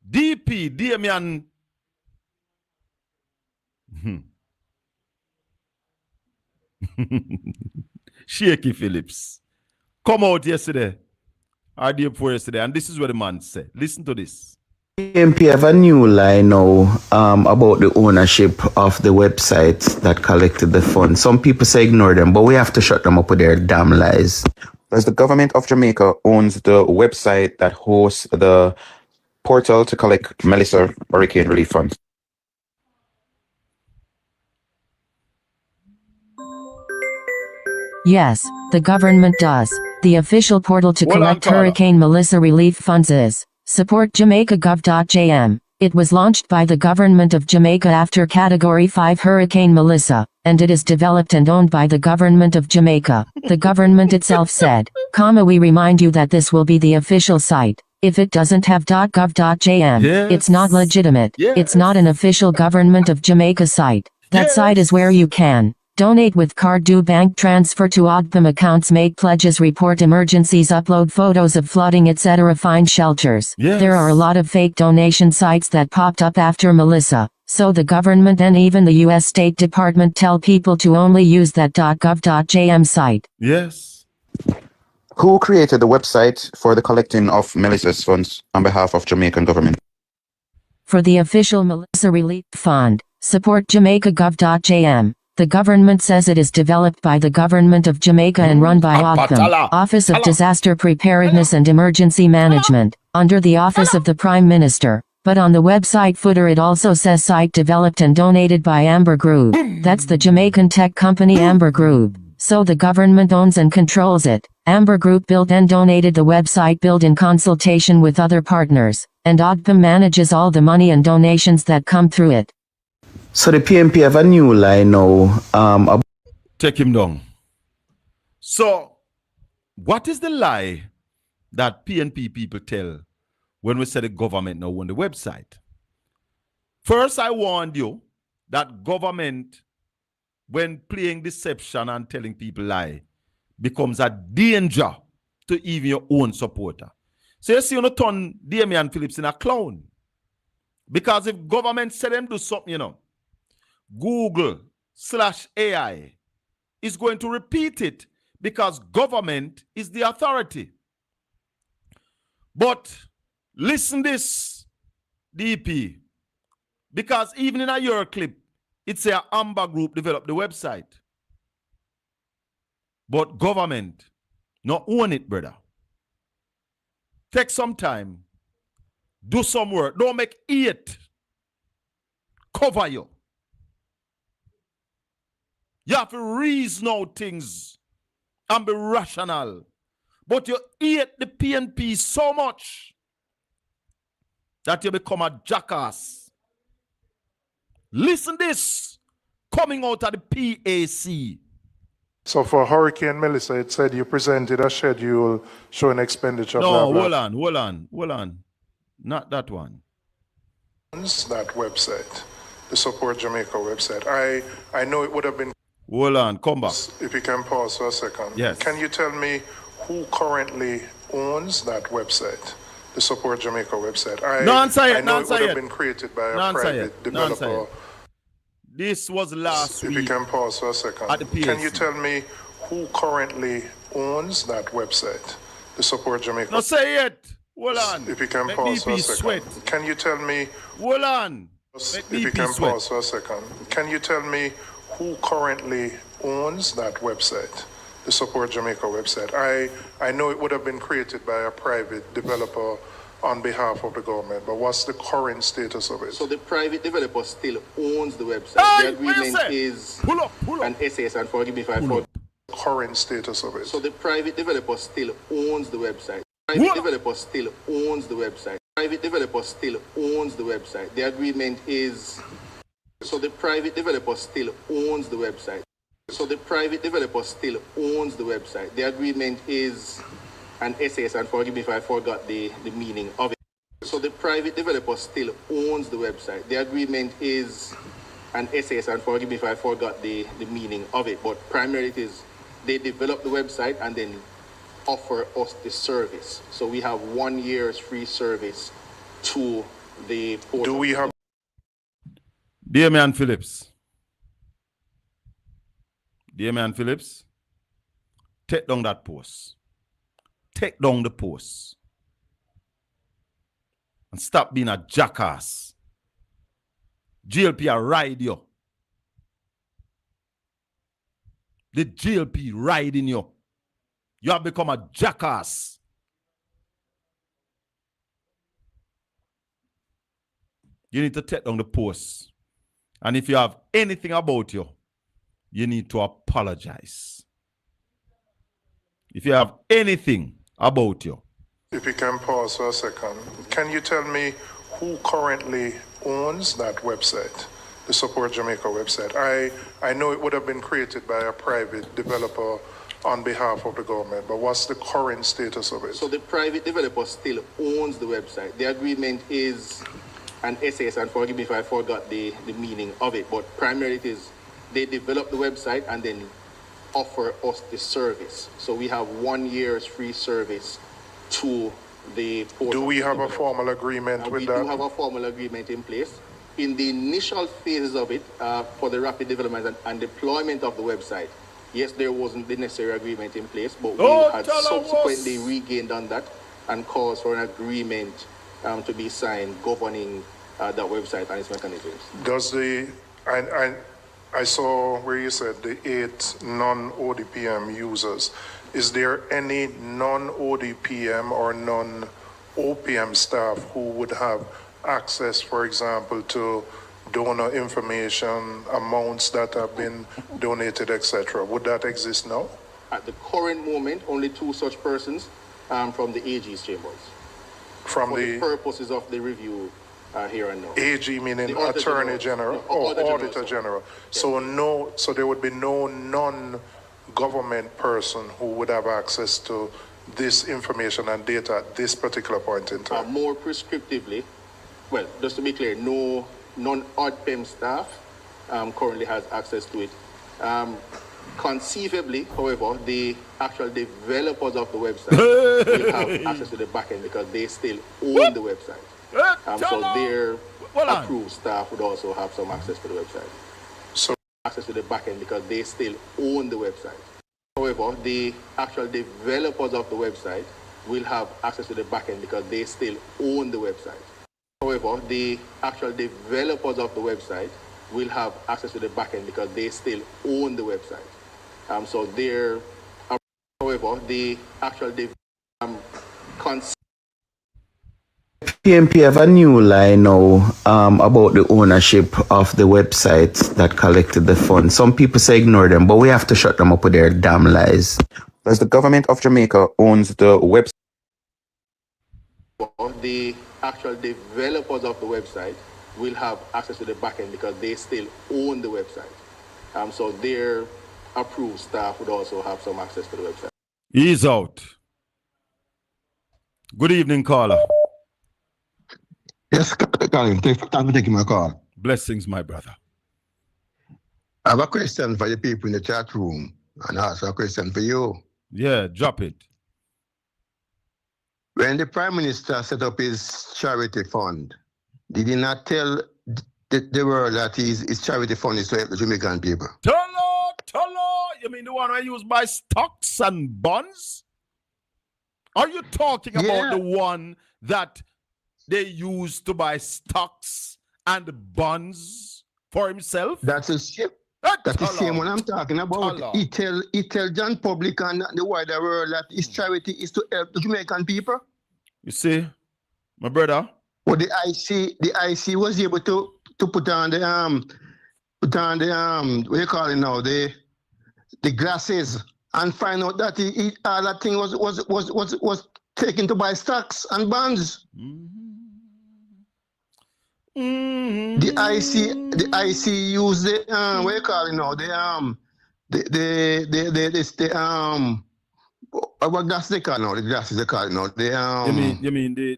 DP, Damian. Shaky Phillips come out yesterday or day before yesterday, and this is what the man said. Listen to this. PMP have a new lie now about the ownership of the websites that collected the funds. Some people say ignore them, but we have to shut them up with their damn lies. Because the Government of Jamaica owns the website that hosts the portal to collect Melissa hurricane relief funds. Yes, the government does. The official portal to collect Hurricane Melissa relief funds is supportjamaica.gov.jm. It was launched by the Government of Jamaica after Category 5 Hurricane Melissa, and it is developed and owned by the Government of Jamaica. The government itself said, we remind you that this will be the official site. If it doesn't have .gov.jm, it's not legitimate. It's not an official Government of Jamaica site. That site is where you can donate with card, do bank transfer to ODPEM accounts, make pledges, report emergencies, upload photos of flooding, etc., find shelters. There are a lot of fake donation sites that popped up after Melissa, so the government and even the U.S. State Department tell people to only use that .gov.jm site. Yes. Who created the website for the collecting of Melissa's funds on behalf of Jamaican government? For the official Melissa Relief Fund, supportjamaica.gov.jm. The government says it is developed by the Government of Jamaica and run by ODPEM, Office of Disaster Preparedness and Emergency Management, under the Office of the Prime Minister. But on the website footer it also says site developed and donated by Amber Group. That's the Jamaican tech company Amber Group. So the government owns and controls it. Amber Group built and donated the website, built in consultation with other partners, and ODPEM manages all the money and donations that come through it. So the PMP have a new lie now. Take him down. So, what is the lie that PNP people tell when we say the government now on the website? First, I warned you that government, when playing deception and telling people lie, becomes a danger to even your own supporter. So you see, you don't turn Damian Phillips in a clown. Because if government say them do something, Google/AI is going to repeat it because government is the authority. But listen this, DP. Because even in a your clip, it's a Amber Group developed the website. But government not own it, brother. Take some time. Do some work. Don't make it cover you. You have to reason out things and be rational. But you hate the PNP so much that you become a jackass. Listen this coming out of the PAC. So for Hurricane Melissa, it said you presented a schedule showing expenditure. No, blah, blah. hold on. Not that one. That website, the Support Jamaica website. I know it would have been. Hold on, come back. If you can pause for a second. Yes. Can you tell me who currently owns that website, the Support Jamaica website? I know it would have been created by a private developer. This was last week. If you can pause for a second. At the PAC. Can you tell me who currently owns that website, the Support Jamaica? No, say it. Hold on. If you can Make pause for a BP second. sweat. Can you tell me? Hold on. If you can pause for a second. Can you tell me who currently owns that website, the Support Jamaica website? I know it would have been created by a private developer on behalf of the government, but what's the current status of it? So the private developer still owns the website. Hey, the agreement is pull up. an SAS, and forgive me if I forgot. Current status of it. So the private developer still owns the website. Private developer still owns the website. Private developer still owns the website. The agreement is. So the private developer still owns the website. So the private developer still owns the website. The agreement is an SAS, and forgive me if I forgot the meaning of it. So the private developer still owns the website. The agreement is an SAS, and forgive me if I forgot the meaning of it. But primarily it is they develop the website and then offer us the service. So we have 1 year's free service to the port. Do we have? Dear man Phillips, take down that post. Take down the post. And stop being a jackass. GLP are ride you. The GLP riding you. You have become a jackass. You need to take down the post. And if you have anything about you, you need to apologize. If you have anything about you. If you can pause for a second. Can you tell me who currently owns that website, the Support Jamaica website? I know it would have been created by a private developer on behalf of the government, but what's the current status of it? So the private developer still owns the website. The agreement is an SAS, and forgive me if I forgot the meaning of it, but primarily it is they develop the website and then offer us the service. So we have 1 year's free service to the port. Do we have a formal agreement with that? We do have a formal agreement in place. In the initial phases of it, for the rapid development and deployment of the website, yes, there wasn't the necessary agreement in place, but we had subsequently regained on that and caused for an agreement to be signed governing that website and its mechanisms. Does I saw where you said the 8 non-ODPM users. Is there any non-ODPM or non-OPM staff who would have access, for example, to donor information, amounts that have been donated, etc.? Would that exist now? At the current moment, only 2 such persons from the AG's chambers. For the purposes of the review here and now. AG meaning Attorney General or Auditor General. So there would be no non-government person who would have access to this information and data at this particular point in time. More prescriptively, well, just to be clear, no non-ODPM staff currently has access to it. Conceivably, however, the actual developers of the website will have access to the backend because they still own the website. So their approved staff would also have some access to the website. So access to the backend because they still own the website. However, the actual developers of the website will have access to the backend because they still own the website. However, the actual developers of the website will have access to the backend because they still own the website. So they're, however, the actual PMP have a new lie now about the ownership of the websites that collected the funds. Some people say ignore them, but we have to shut them up with their damn lies. Because the government of Jamaica owns the website. The actual developers of the website will have access to the backend because they still own the website. So their approved staff would also have some access to the website. He's out. Good evening, caller. Yes, Colin, thanks for taking my call. Blessings, my brother. I have a question for the people in the chat room and also a question for you. Yeah, drop it. When the Prime Minister set up his charity fund, did he not tell the world that his charity fund is to help the Jamaican people? Tolo, you mean the one I use by stocks and bonds? Are you talking about the one that they use to buy stocks and bonds for himself? That's the same one I'm talking about. He tell John Public and the wider world that his charity is to help the Jamaican people. You see, my brother. Well, the IC was able to put on the what do you call it now, the glasses, and find out that all that thing was taken to buy stocks and bonds. The IC used the what do you call it now, what glasses they call now? The glasses they call it now. You mean the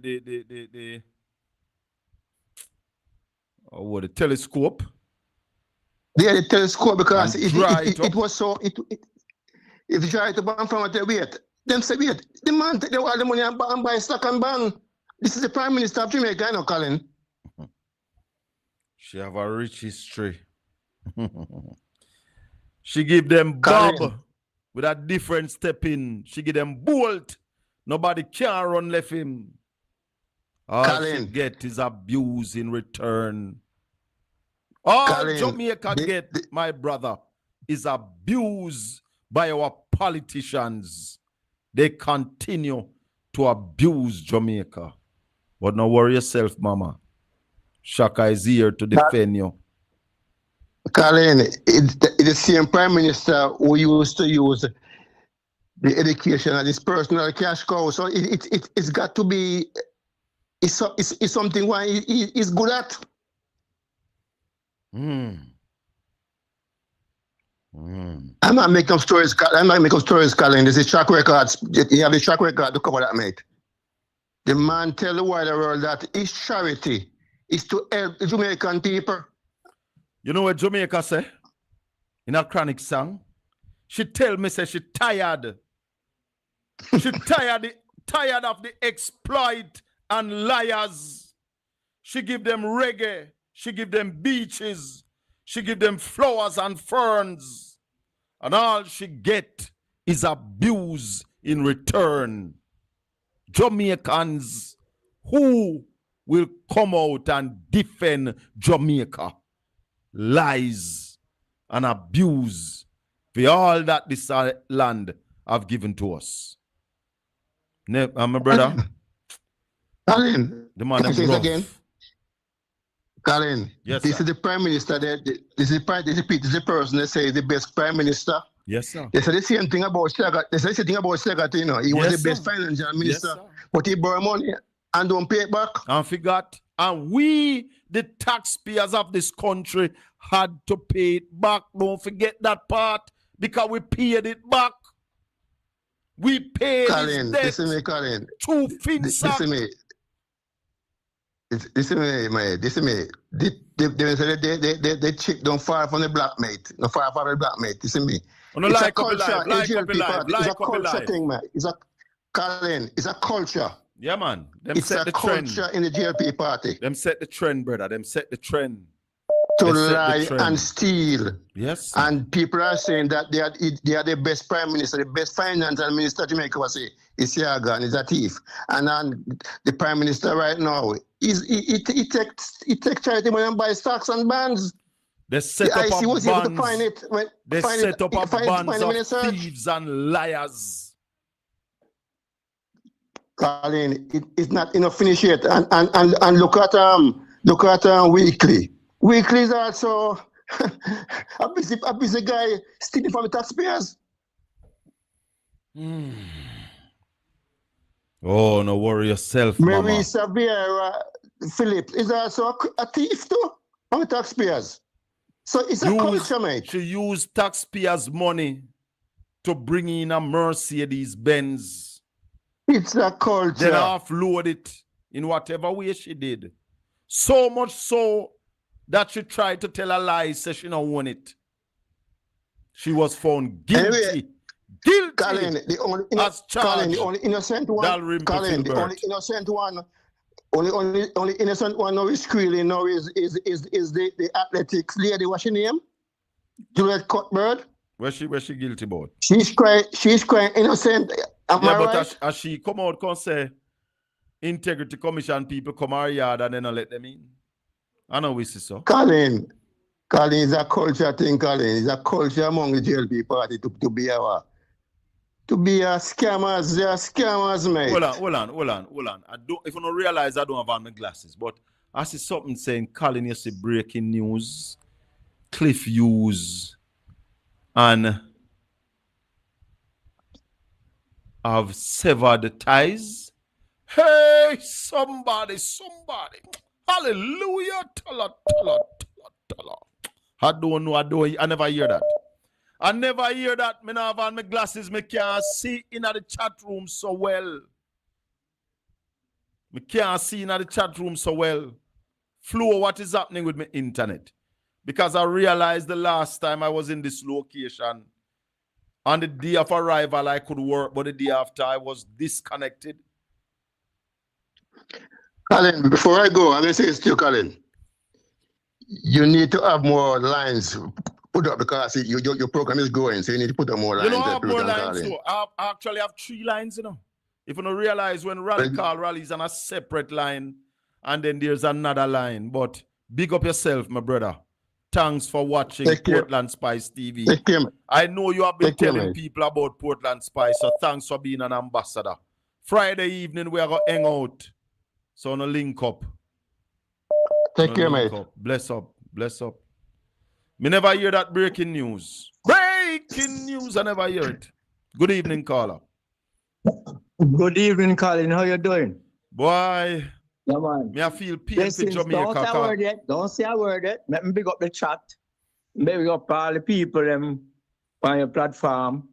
the telescope? Yeah, the telescope, because it was so if you try to ban from it, wait. Them say wait, the man take all the money and buy stock and bond. This is the Prime Minister of Jamaica, you know, Colin. She have a rich history. She give them bob with a different step in. She give them bolt. Nobody can run left him. All she get is abuse in return. All Jamaica get, my brother, is abuse by our politicians. They continue to abuse Jamaica. But don't worry yourself, mama. Shaka is here to defend you. Colin, it's the same Prime Minister who used to use the education as his personal cash cow. So it's got to be, it's something why he's good at. I'm not making up stories, Colin. This is track records. You have the track record to cover that, mate. The man tell the wider world that his charity is to help the Jamaican people. You know what Jamaica say? In a chronic song? She tell me, say she tired. She tired of the exploit and liars. She give them reggae. She give them beaches. She give them flowers and ferns. And all she get is abuse in return. Jamaicans who will come out and defend Jamaica. Lies and abuse for all that this land have given to us. My brother. Colin, the man is again. Colin, yes, this is the Prime Minister. This is the person that says the best Prime Minister. Yes, sir. They say the same thing about Slagat. They say the same thing about Slagat, you know. He was the best financial minister, but he borrow money and don't pay it back. And forgot. And we, the taxpayers of this country, had to pay it back. Don't forget that part, because we paid it back. We paid Colin, his debt. listen to me, Colin. To Finsack. Listen to me. The chick don't far from the black mate. No far from the black mate. Listen to me. It's a culture. It's a culture thing, man. Colin, it's a culture. Yeah, man. It's a culture in the GLP party. Them set the trend, brother. Them set the trend. to They set the lie trend. and steal. Yes. And people are saying that they are the best prime minister, the best finance minister of Jamaica was say Isiaga and is a thief. And the prime minister right now he takes charity money and buys stocks and bonds. They set The up IC a was able to find bonds. it. They find set up a find bonds it when they of search. thieves and liars. Colin, it's not enough finish yet. And look at weekly. Weekly is also a busy guy stealing from the taxpayers. Oh, no worry yourself, mama. Marisa Vieira Phillips is also a thief too from the taxpayers. So it's a culture, mate. She used taxpayers' money to bring in a Mercedes Benz. It's a culture. Then offload it in whatever way she did. So much so that she tried to tell a lie, say she don't want it. She was found guilty. Anyway, guilty. Colin, the only innocent one. Colin, the only innocent one. Only innocent one now is squealing now is the athletics lady. What's her name? Juliet Cuthbert. Where's she guilty about? She's crying innocent. Am I but right? as she come out and say Integrity Commission people come our yard and then not let them in. I know we see so. Colin is a culture thing, Colin. It's a culture among the JLP party to be a scammers. They are scammers, mate. Hold on. If you don't realize I don't have on my glasses, but I see something saying, Colin, you see breaking news, Cliff Hughes, and have severed ties. Hey, somebody. Hallelujah. Tala. I don't know. I never hear that. Me now have on my glasses. Me can't see in the chat room so well. Flo, what is happening with my internet? Because I realized the last time I was in this location, on the day of arrival, I could work, but the day after, I was disconnected. Colin, before I go, I'm going to say this to you, Colin. You need to have more lines put up because your program is growing, so you need to put up more lines. You know, I have more lines too. I actually have 3 lines, you know. If you don't realize when rally call rallies on a separate line, and then there's another line. But big up yourself, my brother. Thanks for watching Portland Spice TV. I know you have been telling people about Portland Spice, so thanks for being an ambassador. Friday evening, we are going to hang out. So, on a link up. Take care, mate. Bless up. Me never hear that breaking news. Breaking news, I never hear it. Good evening, caller. Good evening, Colin. How you doing? Boy. Yeah, man. Me I feel pain for Jamaica. Don't say a word yet. Don't say a word yet. Let me big up the chat. Big up all the people on your platform.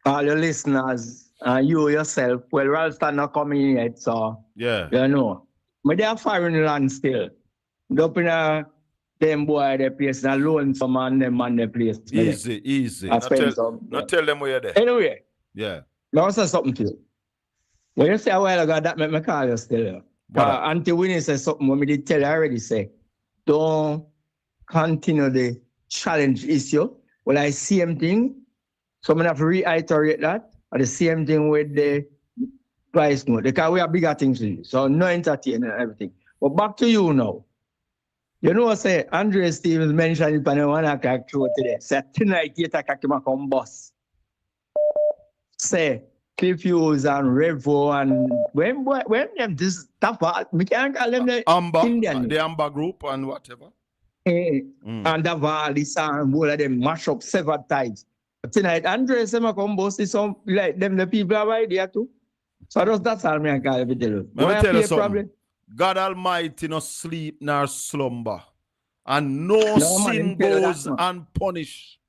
All your listeners. And you yourself. Well, Ralston not coming yet, so. Yeah. You know. But they are foreign land still. Up in a them boy their place and alone some man them man their place. Easy. Not tell them where you're there. Anyway. Yeah. Now I say something to you. When you say a while ago that make me call you still. Auntie Winnie said something when me did tell you already say, don't continue the challenge issue. Well, I same thing. So I'm gonna have to reiterate that. Or the same thing with the price note. Because we have bigger things to do. So no entertainment and everything. But back to you now. You know what I say? Andre Stevens mentioned it on the 1 o'clock show today. Say tonight 8 o'clock you come bus. Say Cliff Hughes and Revo and when them this stuff we can't call them the Indian. The Amber group and whatever. And the Valley and all of them mash up several times. Tonight Andre say me come bus is some like them the people are right there too. So that's all me call every day. Let me tell you something. God Almighty no sleep nor slumber. And no sin goes unpunished.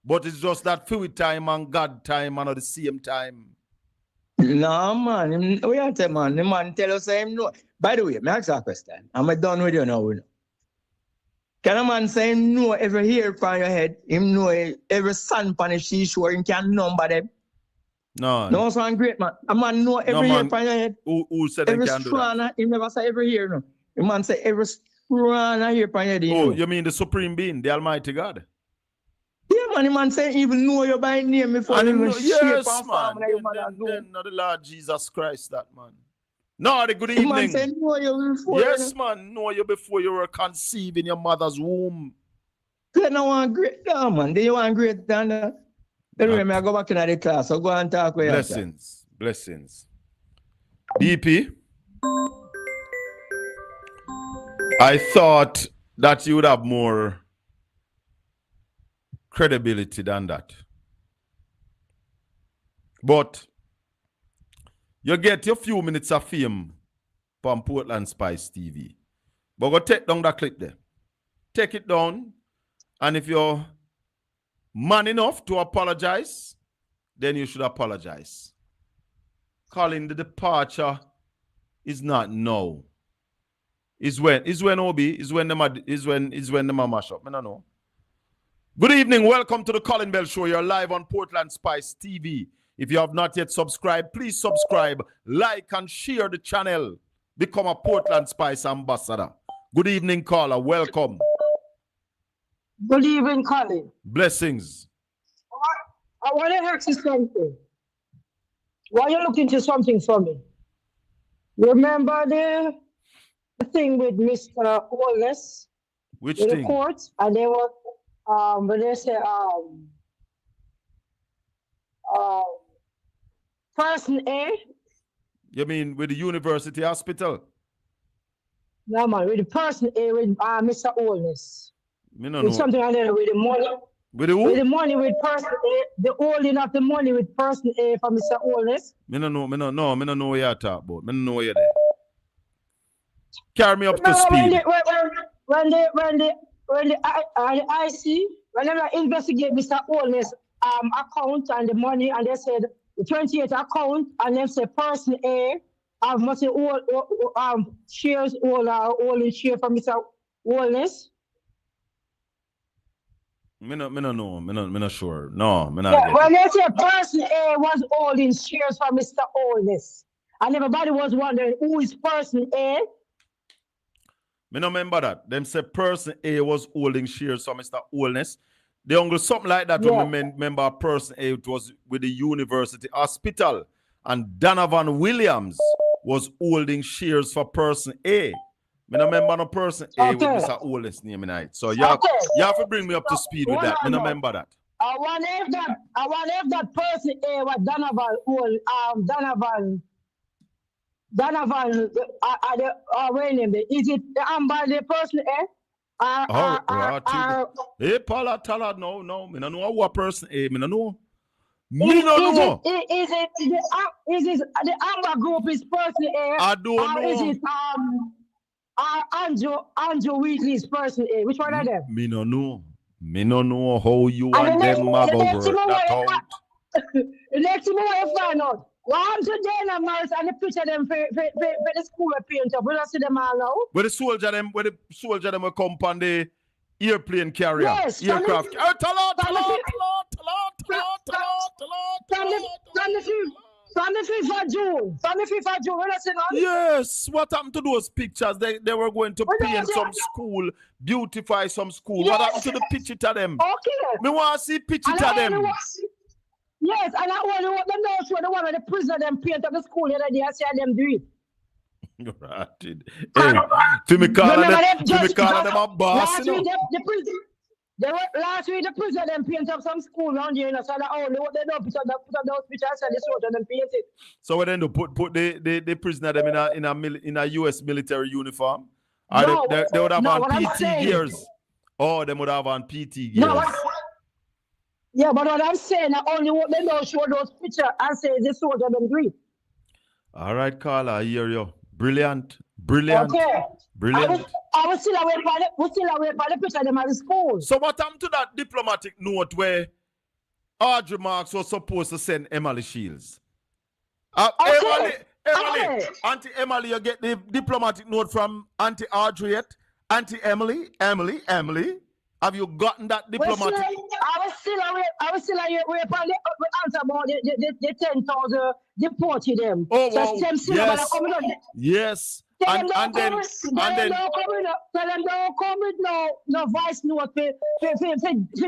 But it's just that few time and God time and at the same time. No, man. We are telling man. The man tell us him no. By the way, me ask you a question. I'm done with you now. Can a man say him know every hair from your head? Him know every sand on his seashore? Him can number them? No. No, so I'm great, man. A man know every hair from your head. Who said every they can do that? He never say every hair, no. The man say every Run, I hear from you. Oh, you mean the Supreme Being, the Almighty God? Yeah, man, the man say even know you by name before you even shape yes, and man. form like your mother do. Then not the Lord Jesus Christ, that man. No, the good The man evening. say know you before Yes, man. Know you before you were conceived in your mother's womb. you don't want great down, man. Then you want great down. Anyway, I go back in the class. So go and talk with Blessings. Blessings. DP, I thought that you would have more credibility than that. But you get your few minutes of fame from Portland Spice TV. But go take down that clip there. Take it down. And if you're man enough to apologize, then you should apologize. Calling the departure is not no. Is when Obi, is when the mash up. I don't know. Good evening, welcome to the Colin Bell Show. You're live on Portland Spice TV. If you have not yet subscribed, please subscribe, like, and share the channel. Become a Portland Spice ambassador. Good evening, caller. Welcome. Good evening, Colin. Blessings. I want to ask you something. Why you looking to something for me? Remember the thing with Mr. Wallace? Which in thing? The court, and they were when they say person A. You mean with the university hospital? No, man, with the person A with Mr. Wallace. Me no with know. something like that with the money. With the who? With the money with person A, the holding of the money with person A for Mr. Wallace. Me no know what you talk about. Me no know you there. Carry me up to speed. When the IC, whenever I investigate Mr. Wallace account and the money, and they said the 28 account, and then say person A must say all shares all in share for Mr. Wallace. Me not sure. No, me not. Yeah, when they say person A was holding shares for Mr. Wallace, and everybody was wondering who is person A. Me no remember that. Them say person A was holding shares for Mr. Holness. The uncle something like that. Yeah. When me remember person A, it was with the university hospital, and Donovan Williams was holding shares for person A. Me no remember no person A with Mr. Holness name in it. So you have to bring me up to speed with that. Me no remember that. I wonder if that person A was Donovan, wait a minute. Is it the person A? Hey, Paula, tell her no. Me no know what person A. Me no know. Me no know. Is it the Amber Group is person A? I don't know. Is it Andrew Wheatley's person A? Which one of them? Me no know. Me no know how you and them mago work that out. The next thing I find out. Well, I'm today and Morris and the picture them for the school paint up. We don't see them all now. Where the soldier them will come on the airplane carrier. Yes, aircraft. From the 5th of June. From the 5th of June. We don't see none. Yes. What happened to those pictures? They were going to paint some school, beautify some school. Yes. What happened to the picture to them? Okay. Me want to see picture to them. Yes, and I only want them know so the one with the prisoner them paint up the school the other day. I see them do it. Right. Hey, to me call them a boss. Last week the prisoner them paint up some school around here, so that only what they don't put on those pictures and they sort of them paint it. So what then do put the prisoner them in a US military uniform? No, they would have no, on PT gears. Oh, they would have on PT gears. No, yeah, but what I'm saying, I only want them to show those pictures and say this sort of them do. All right, Carla, I hear you. Brilliant. Okay. Brilliant. I was still away by the picture of them at the school. So what happened to that diplomatic note where Audrey Marks was supposed to send Emily Shields? Emily, Auntie Emily, you get the diplomatic note from Auntie Audrey yet? Auntie Emily. Have you gotten that diplomatic? I was still we're upon the answer about the 10,000 deported them. Oh, so wow. them still Yes. coming on. Yes. Tell And then don't come with no voice note for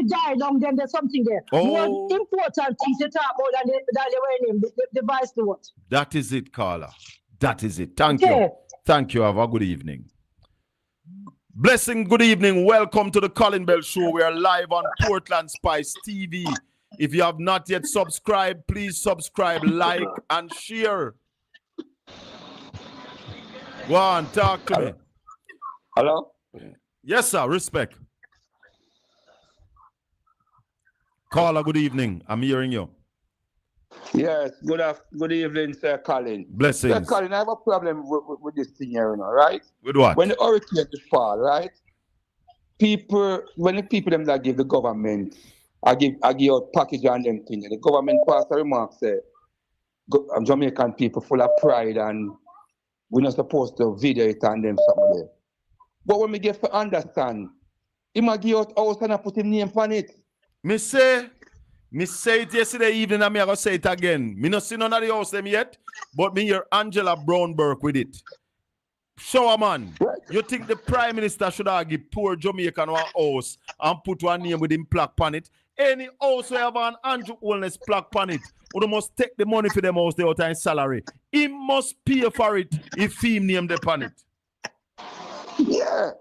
die down then there's something there. More important things to talk about than the voice note. that is it, Carla. That is it. Thank you. Thank you. Have a good evening. Blessing, good evening. Welcome to the Colin Bell Show. We are live on Portland Spice TV. If you have not yet subscribed, please subscribe, like, and share. Go on, talk to me. Hello? Yes, sir. Respect. Caller, good evening. I'm hearing you. Yes, good evening, Sir Colin. Blessings. Sir Colin, I have a problem with this thing here, right? With what? When the hurricane fall, right? When the people them that give the government, I give out package and them thing, the government pass a remark say, Jamaican people full of pride and we're not supposed to video it and them something there. But when we get to understand, he might give out house and I put his name on it. Me say it yesterday evening and me I gonna say it again. Me not see none of the house them yet, but me hear Angela Brownberg with it. Shower man, you think the Prime Minister should have give poor Jamaican one house and put one name with him plaque on it? Any house where have an Andrew Wellness plaque on it, or they must take the money for them house they out in salary. He must pay for it if he name the on it. Yeah,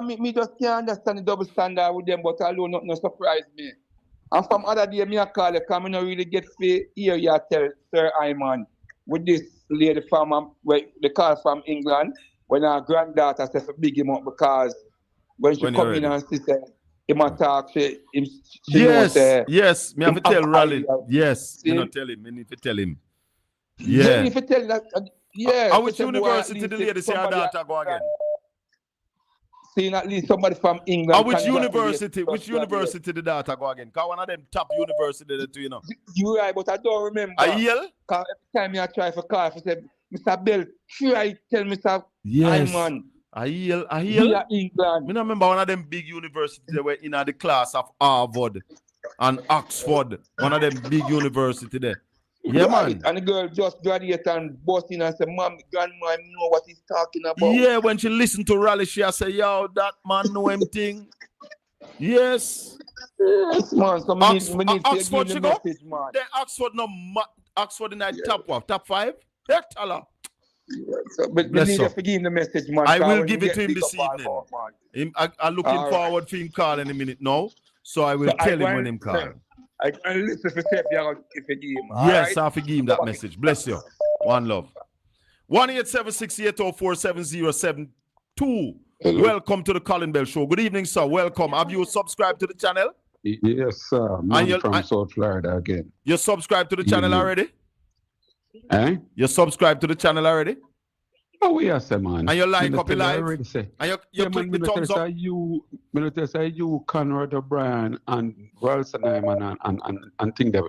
me just can't understand the double standard with them, but alone not surprise me. And from other day, me a call you, because I don't really get to hear you tell Sir Iman with this lady from the call from England, when our granddaughter said to big him up because when she come in and she said, him talk, she yes, knows, yes, me have to tell Raleigh. Yes, me not tell him, me need to tell him. Yeah. You need to tell that, yeah. Which university the lady say her daughter go again? Seeing at least somebody from England. Which university the daughter go again? Because one of them top university that you know. You're right, but I don't remember. Yale? Because every time I try for call, I said, Mr. Bell, try tell Mr. Yes. Hyman. Yale? Here England. I remember one of them big universities that were in the class of Harvard and Oxford. One of them big university there. Yeah, right. man. And the girl just graduated and busted in and said, Mom, grandma, I know what he's talking about. Yeah, when she listened to Raleigh, she say, yo, that man know him thing. Yes. Yes, man. So we need Oxford, to she give go? the message, man. Then Oxford in that top what? Top 5? Yeah, tell her. Yeah, so, but we need to give him the message, man. I will give it to him this evening. I'm looking forward for him call in a minute now. So I will tell him when him call. I can listen for if you give him. Yes, I'll forgive him that message. Bless you. One love. 1-876-804-7072. Welcome to the Colin Bell Show. Good evening, sir. Welcome. Have you subscribed to the channel? Yes, sir. I'm from South Florida again. You subscribed to the channel already? Eh? You subscribed to the channel already? Oh, yes, man. And you like up live? Already say. And you click the thumbs up? You Conrad O'Brien and Ralston and think that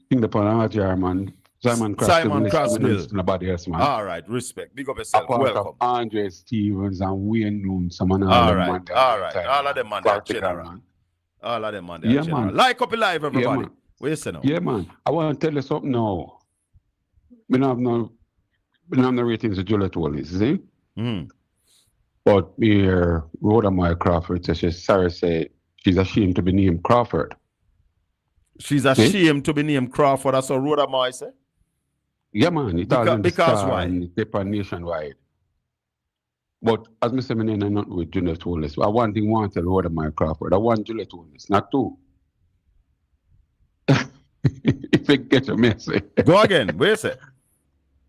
think the Panaja man. Simon Crossmill. Nobody else, man. All right, respect. Big up yourself. Welcome. Andre Stevens and Wayne Noon. All right. All of them man, they're general. All of them man, they're general. Man. Like up live, everybody. Yeah, what you say now? Yeah, man. I want to tell you something now. We don't have no ratings of Juliet Wallace, see? But here, Rhoda Moy Crawford says, Sarah said she's ashamed to be named Crawford. She's ashamed to be named Crawford. That's what Rhoda Moy said? Yeah, man. Because why? And paper nationwide. But as I said, I'm not with Juliet Wallace. I want to tell Rhoda Moy Crawford. I want Juliet Wallace, not two. If you get a message. Go again. Where is it?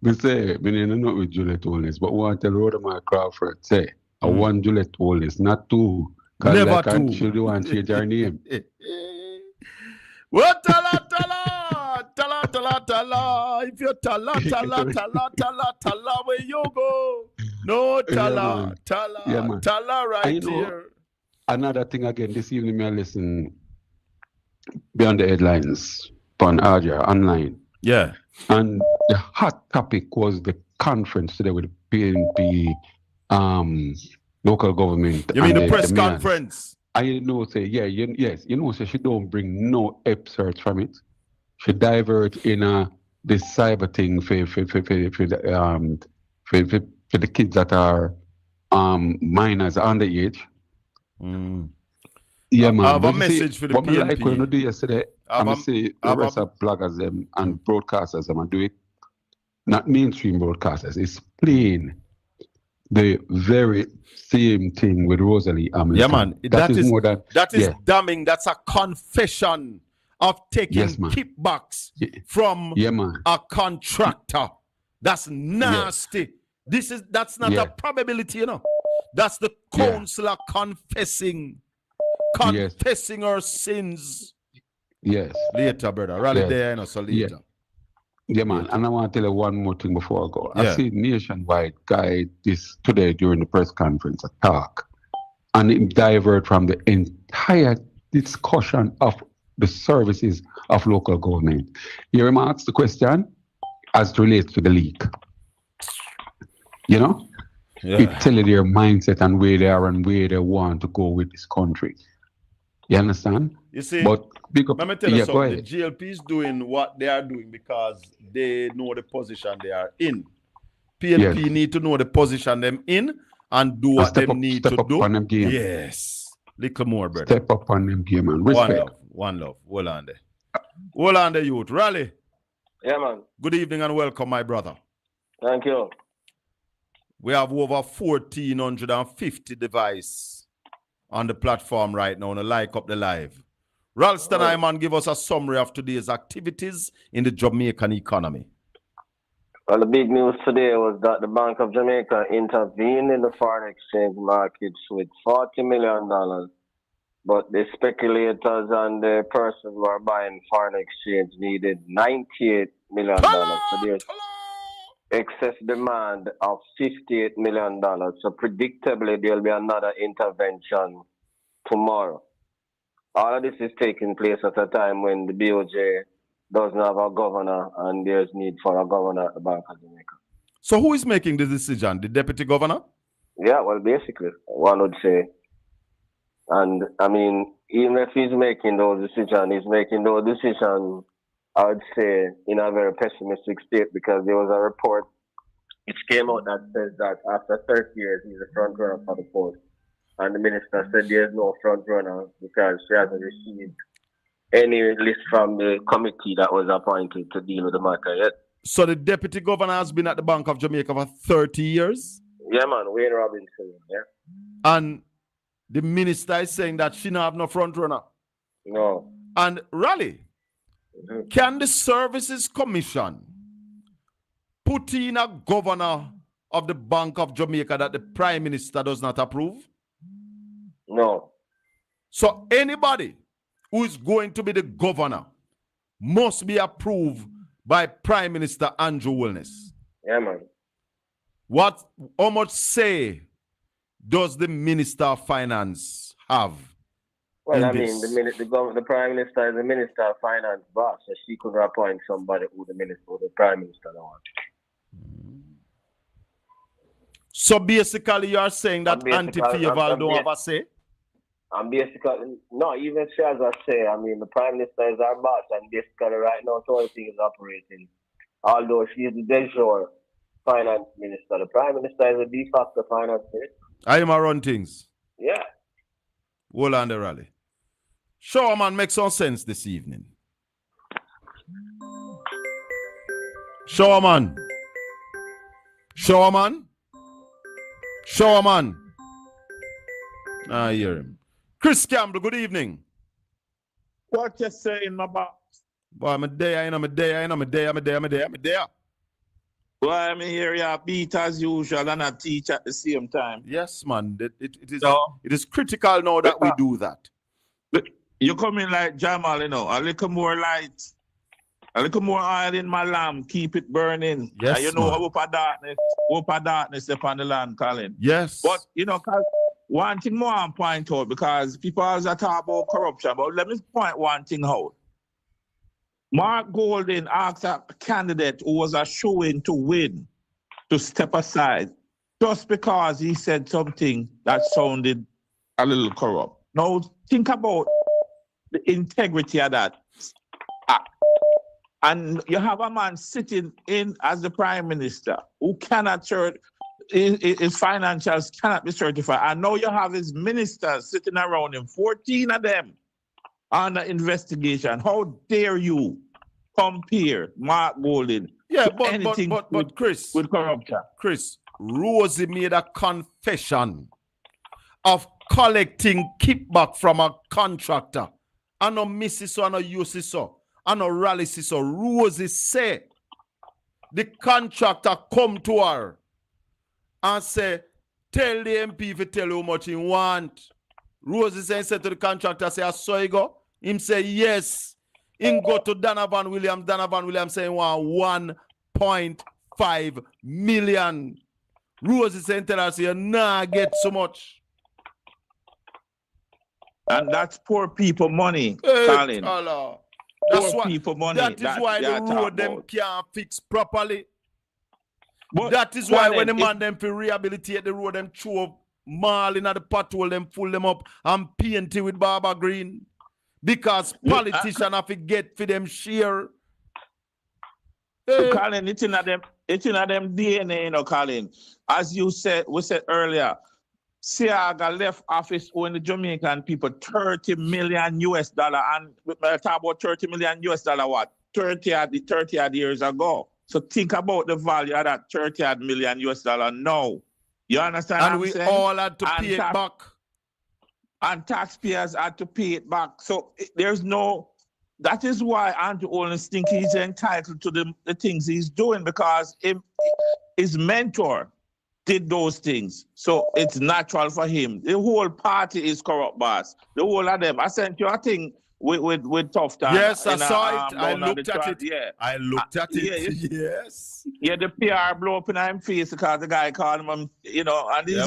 We say, I'm not with Juliet Wallace, but I want to tell Rhoda Moy Crawford, say, I want Juliet Wallace, not two. Never like two. She don't want to change her name. What tala. If you tala, where you go? No tala, tala right here. Another thing again, this evening I listen Beyond the Headlines on Aja online. Yeah. And the hot topic was the conference today with the PNP local government. You mean the press conference? I know say, yeah, yes, say she don't bring no excerpts from it. She divert in this cyber thing for the kids that are minors underage. Yeah, man. I have But a you see, message for the what me like when PNP. you do yesterday, I'm see the rest of bloggers them and broadcasters them and do it. Not mainstream broadcasters. It's plain the very same thing with Rosalie Hamilton. Yeah, man. that is more than that is yeah. damning. That's a confession of taking Yes, man. kickbacks from Yeah, man. a contractor. That's nasty. That's not a probability, That's the counselor confessing her sins. Yes. Later, brother. Rally there, so later. Yeah, man. And I want to tell you one more thing before I go. Yeah. I see Nationwide guy this today during the press conference a talk, and it divert from the entire discussion of the services of local government. He remarks the question as it relates to the leak. It tells you their mindset and where they are and where they want to go with this country. You understand? You see, but let me tell you something. The GLP is doing what they are doing because they know the position they are in. PNP need to know the position them in and do what they need to do. On them game. Yes. Little more, brother. Step up on them game, man. Respect. One love. Hold on there. Hold on there, youth. Rally. Yeah, man. Good evening and welcome, my brother. Thank you. We have over 1,450 devices on the platform right now. And like up the live. Ralston Iman, give us a summary of today's activities in the Jamaican economy. Well, the big news today was that the Bank of Jamaica intervened in the foreign exchange markets with $40 million. But the speculators and the persons who are buying foreign exchange needed $98 million. So there's excess demand of $58 million. So predictably, there will be another intervention tomorrow. All of this is taking place at a time when the BOJ doesn't have a governor and there's need for a governor at the Bank of Jamaica. So who is making the decision? The deputy governor? Yeah, well, basically, one would say. And, I mean, even if he's making those decisions, I would say, in a very pessimistic state because there was a report which came out that says that after 30 years, he's a front runner for the post. And the minister said there's no front runner because she hasn't received any list from the committee that was appointed to deal with the matter yet. So the deputy governor has been at the Bank of Jamaica for 30 years? Yeah, man, Wayne Robinson, yeah. And the minister is saying that she don't have no front runner? No. And Raleigh, can the Services Commission put in a governor of the Bank of Jamaica that the Prime Minister does not approve? No. So anybody who is going to be the governor must be approved by Prime Minister Andrew Wilness. Yeah, man. How much say does the Minister of Finance have? Well, I mean, the Prime Minister is the Minister of Finance boss, so she could appoint somebody who the Prime Minister don't want. So basically, you are saying that Auntie Fayeval don't have a say? And basically, no, even she has a say. I mean, the Prime Minister is our boss, and basically right now, so everything is operating. Although she is the de jure Finance Minister, the Prime Minister is a de facto Finance Minister. I am a run things. Yeah. Hold on the rally. Sure, man, make some sense this evening. Sure, man. Sure, man. Sure, man. I hear him. Chris Campbell, good evening. What you saying, my boss? Boy, I'm there. Well, I'm here, yeah, beat as usual and I teach at the same time. Yes, man. It is critical now that we do that. You come in like Jamal, a little more light, a little more oil in my lamp, keep it burning. Yes, and you know, hope of darkness upon the land, Colin. Yes. But, one thing more I point out, because people always talk about corruption, but let me point one thing out. Mark Golding asked a candidate who was a showing to win to step aside just because he said something that sounded a little corrupt. Now think about the integrity of that. And you have a man sitting in as the prime minister who cannot his financials cannot be certified. And now you have his ministers sitting around him, 14 of them under investigation. How dare you compare Mark Golding but Chris, with corruption? Chris, Rosie made a confession of collecting kickback from a contractor. I know Mrs. So, I know UC so, I know Raleigh so. Rosie say the contractor come to her and say, tell the MP if tell you how much he want. Rosie said to the contractor, say, I saw you go. Him say, yes. Him go to Donovan Williams. Donovan Williams say, he want 1.5 million. Rosie said, tell her, say, you nah get so much. And that's poor people money, Hey, Colin. That's Poor why, people money. that is why the road them can't fix properly. But that is why when the Colin, man them for rehabilitate the road, them throw mall in the pothole, them full them up and paint it with Barbara Green. Because politicians have to get for them share. Hey. Colin, it's in them DNA, you know, Colin. As you said, we said earlier, Siaga left office owing the Jamaican people $30 million US, and we talk about $30 million US what? 30 odd years ago. So think about the value of that 30 odd million US now. You understand? And we all had to pay it back. And taxpayers had to pay it back. So there's no. That is why Andrew Owens thinks he's entitled to the things he's doing, because his mentor did those things. So it's natural for him. The whole party is corrupt, boss. The whole of them. I sent you a thing with Tough Time. Yes, I saw it. I looked at it. Yeah. I looked at it. Yes. Yeah, the PR blow up in his face because the guy called him, you know, and these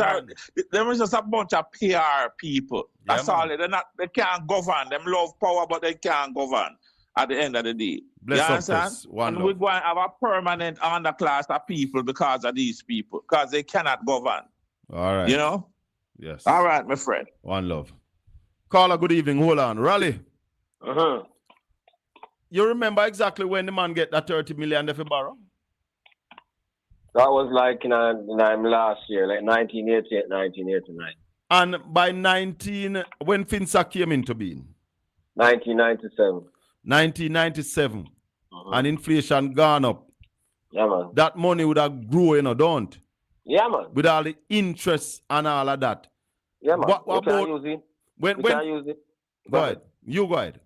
there is just a bunch of PR people. That's all. They can't govern. Them love power, but they can't govern at the end of the day. Bless you understand? And we're going to have a permanent underclass of people because of these people, because they cannot govern. All right. You know? Yes. All right, my friend. One love. Caller, good evening. Hold on. Raleigh. Uh-huh. You remember exactly when the man get that 30 million if he borrow? That was like in last year, like 1988, 1989. And by when FINSA came into being? 1997. 1997. And inflation gone up. Yeah, man. That money would have grown, you know, don't? Yeah, man. With all the interest and all of that. Yeah, man. What we about, can't use it. We can't use it. Go ahead. You go ahead.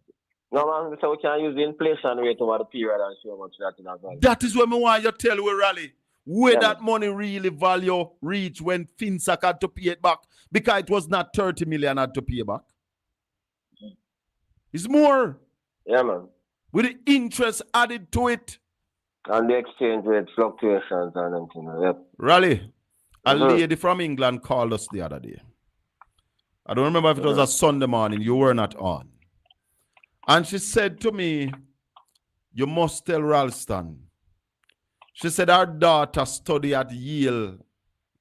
No, man, so we can't use the inflation rate over the period and show how much that is value. That is what I want you to tell we Raleigh. Where that money really value reach when FinSAC had to pay it back. Because it was not 30 million had to pay back. It's more. Yeah, man. With the interest added to it. And the exchange rate fluctuations and everything. Yep. Raleigh, a lady from England called us the other day. I don't remember if it was a Sunday morning. You were not on. And she said to me, you must tell Ralston. She said her daughter studied at Yale, I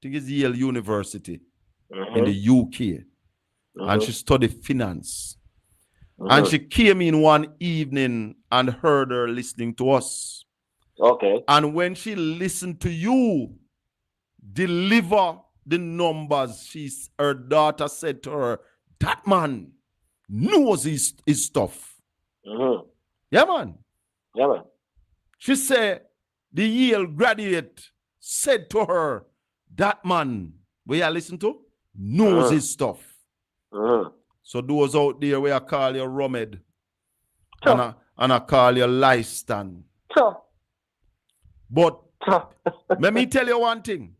think it's Yale University in the UK. And she studied finance. And she came in one evening and heard her listening to us. Okay. And when she listened to you deliver the numbers, her daughter said to her, that man knows his stuff. Yeah, man. Yeah, man. She said, the Yale graduate said to her, that man, where you listen to, knows his stuff. So those out there where I call you Rummed, and I call you Lyston. But let me tell you one thing.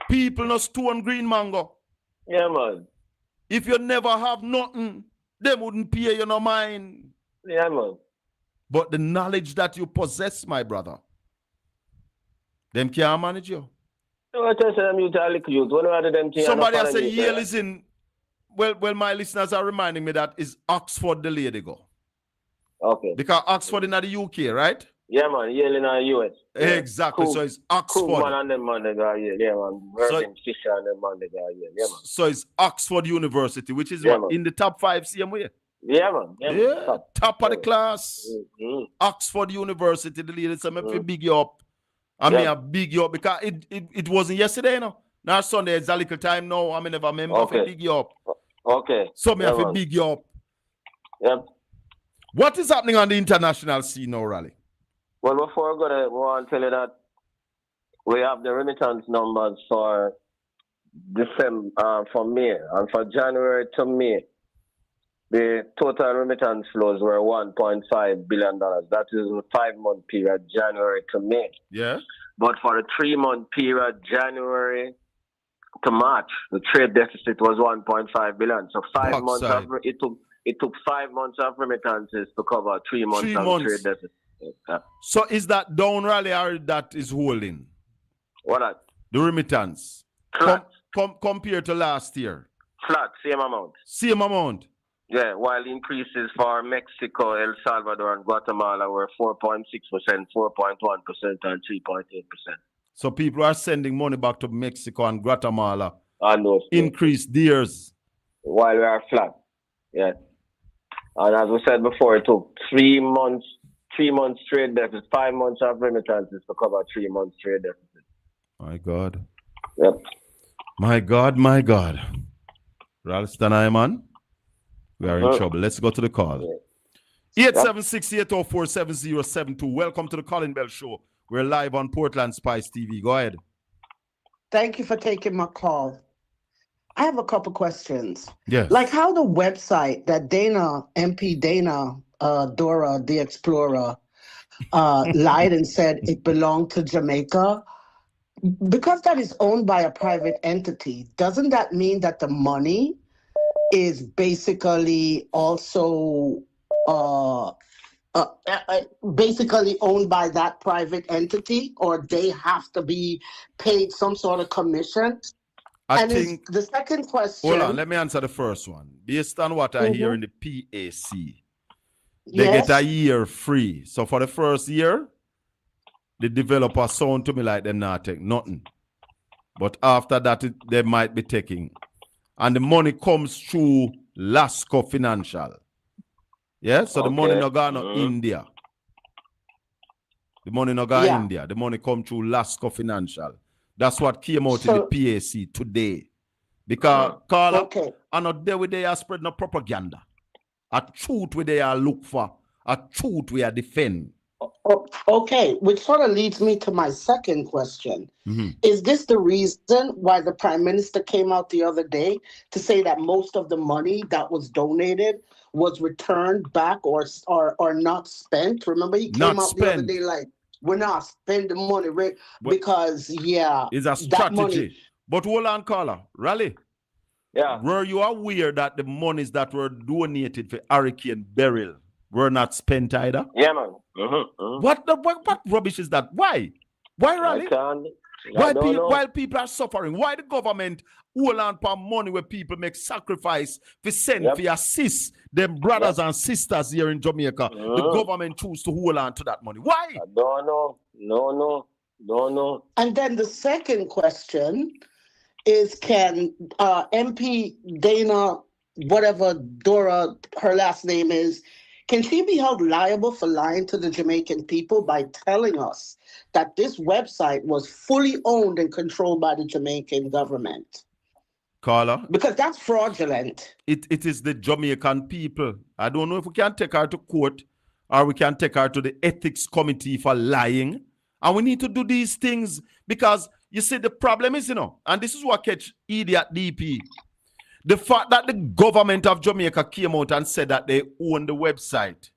People no stone green mango. Yeah, man. If you never have nothing, they wouldn't pay you no mind. Yeah, man. But the knowledge that you possess, my brother, them can't manage you. Somebody I say Yale is in. Well, my listeners are reminding me that is Oxford the lady go. Okay. Because Oxford in the UK, right? Yeah, man, Yale in the US. Yeah. Exactly. So it's Oxford. Krugman and them man, they got Yale. Yeah, man. Virgin Fisher and them man, they got Yale. Yeah, man. So it's Oxford University, which is man. in the top 5 CMA. Yeah, man. Yeah, man. Top of the class. Oxford University, the leader said, me big you up. I mean, I big you up because it wasn't yesterday, you know. Now Sunday, it's a little time now. I mean, never remember to big you up. Okay. So me have to big you up. Yep. What is happening on the international scene now, Raleigh? Well, before I go there, I want to tell you that we have the remittance numbers for December, for May, and for January to May, the total remittance flows were $1.5 billion. That is a 5-month period, January to May. Yeah. But for a 3-month period, January to March, the trade deficit was $1.5 billion. So 5 months of, it took 5 months of remittances to cover 3 months of trade deficit. Yeah. So is that down, Raleigh, or that is holding? What? The remittance. Flat. Compared to last year. Flat, same amount. Same amount. Yeah, while increases for Mexico, El Salvador, and Guatemala were 4.6%, 4.1%, and 3.8%. So people are sending money back to Mexico and Guatemala. And those increased theirs. While we are flat. Yeah. And as we said before, it took 3 months trade deficit, 5 months of remittances to cover 3 months trade deficit. My God. Yep. My God, my God. Ralston, man. We are in trouble. Let's go to the call. 876-804-7072. Welcome to the Colin Bell Show. We're live on Portland Spice TV. Go ahead. Thank you for taking my call. I have a couple questions. Yes. Like how the website that MP Dana Dora the Explorer lied and said it belonged to Jamaica. Because that is owned by a private entity, doesn't that mean that the money is basically also basically owned by that private entity, or they have to be paid some sort of commission? I think the second question. Hold on, let me answer the first one. Based on what I hear in the PAC, they get a year free. So for the first year, the developer sound to me like them not take nothing. But after that, they might be taking. And the money comes through Lasco Financial. Yeah? So the money not gone to India. The money not gone to India. The money come through Lasco Financial. That's what came out in the PAC today. Because, Carla, I'm not there where they are spreading no propaganda. A truth where they are look for. A truth we are defend. Okay, which sort of leads me to my second question. Is this the reason why the Prime Minister came out the other day to say that most of the money that was donated was returned back or not spent? Remember, he came out the other day like, we're not spending money because, it's a strategy. But hold on, Carla. Raleigh. Yeah. Were you aware that the monies that were donated for Hurricane Beryl were not spent either? Yeah, man. What rubbish is that? Why? Why, Raleigh? While people are suffering, why the government hold on for money where people make sacrifice for send, for assist them brothers and sisters here in Jamaica? The government choose to hold on to that money. Why? I don't know. No. And then the second question is, can MP Dana, whatever Dora, her last name is, can she be held liable for lying to the Jamaican people by telling us that this website was fully owned and controlled by the Jamaican government? Carla? Because that's fraudulent. It is the Jamaican people. I don't know if we can take her to court or we can take her to the ethics committee for lying. And we need to do these things because, you see, the problem is, and this is what catch idiot DP. The fact that the government of Jamaica came out and said that they own the website,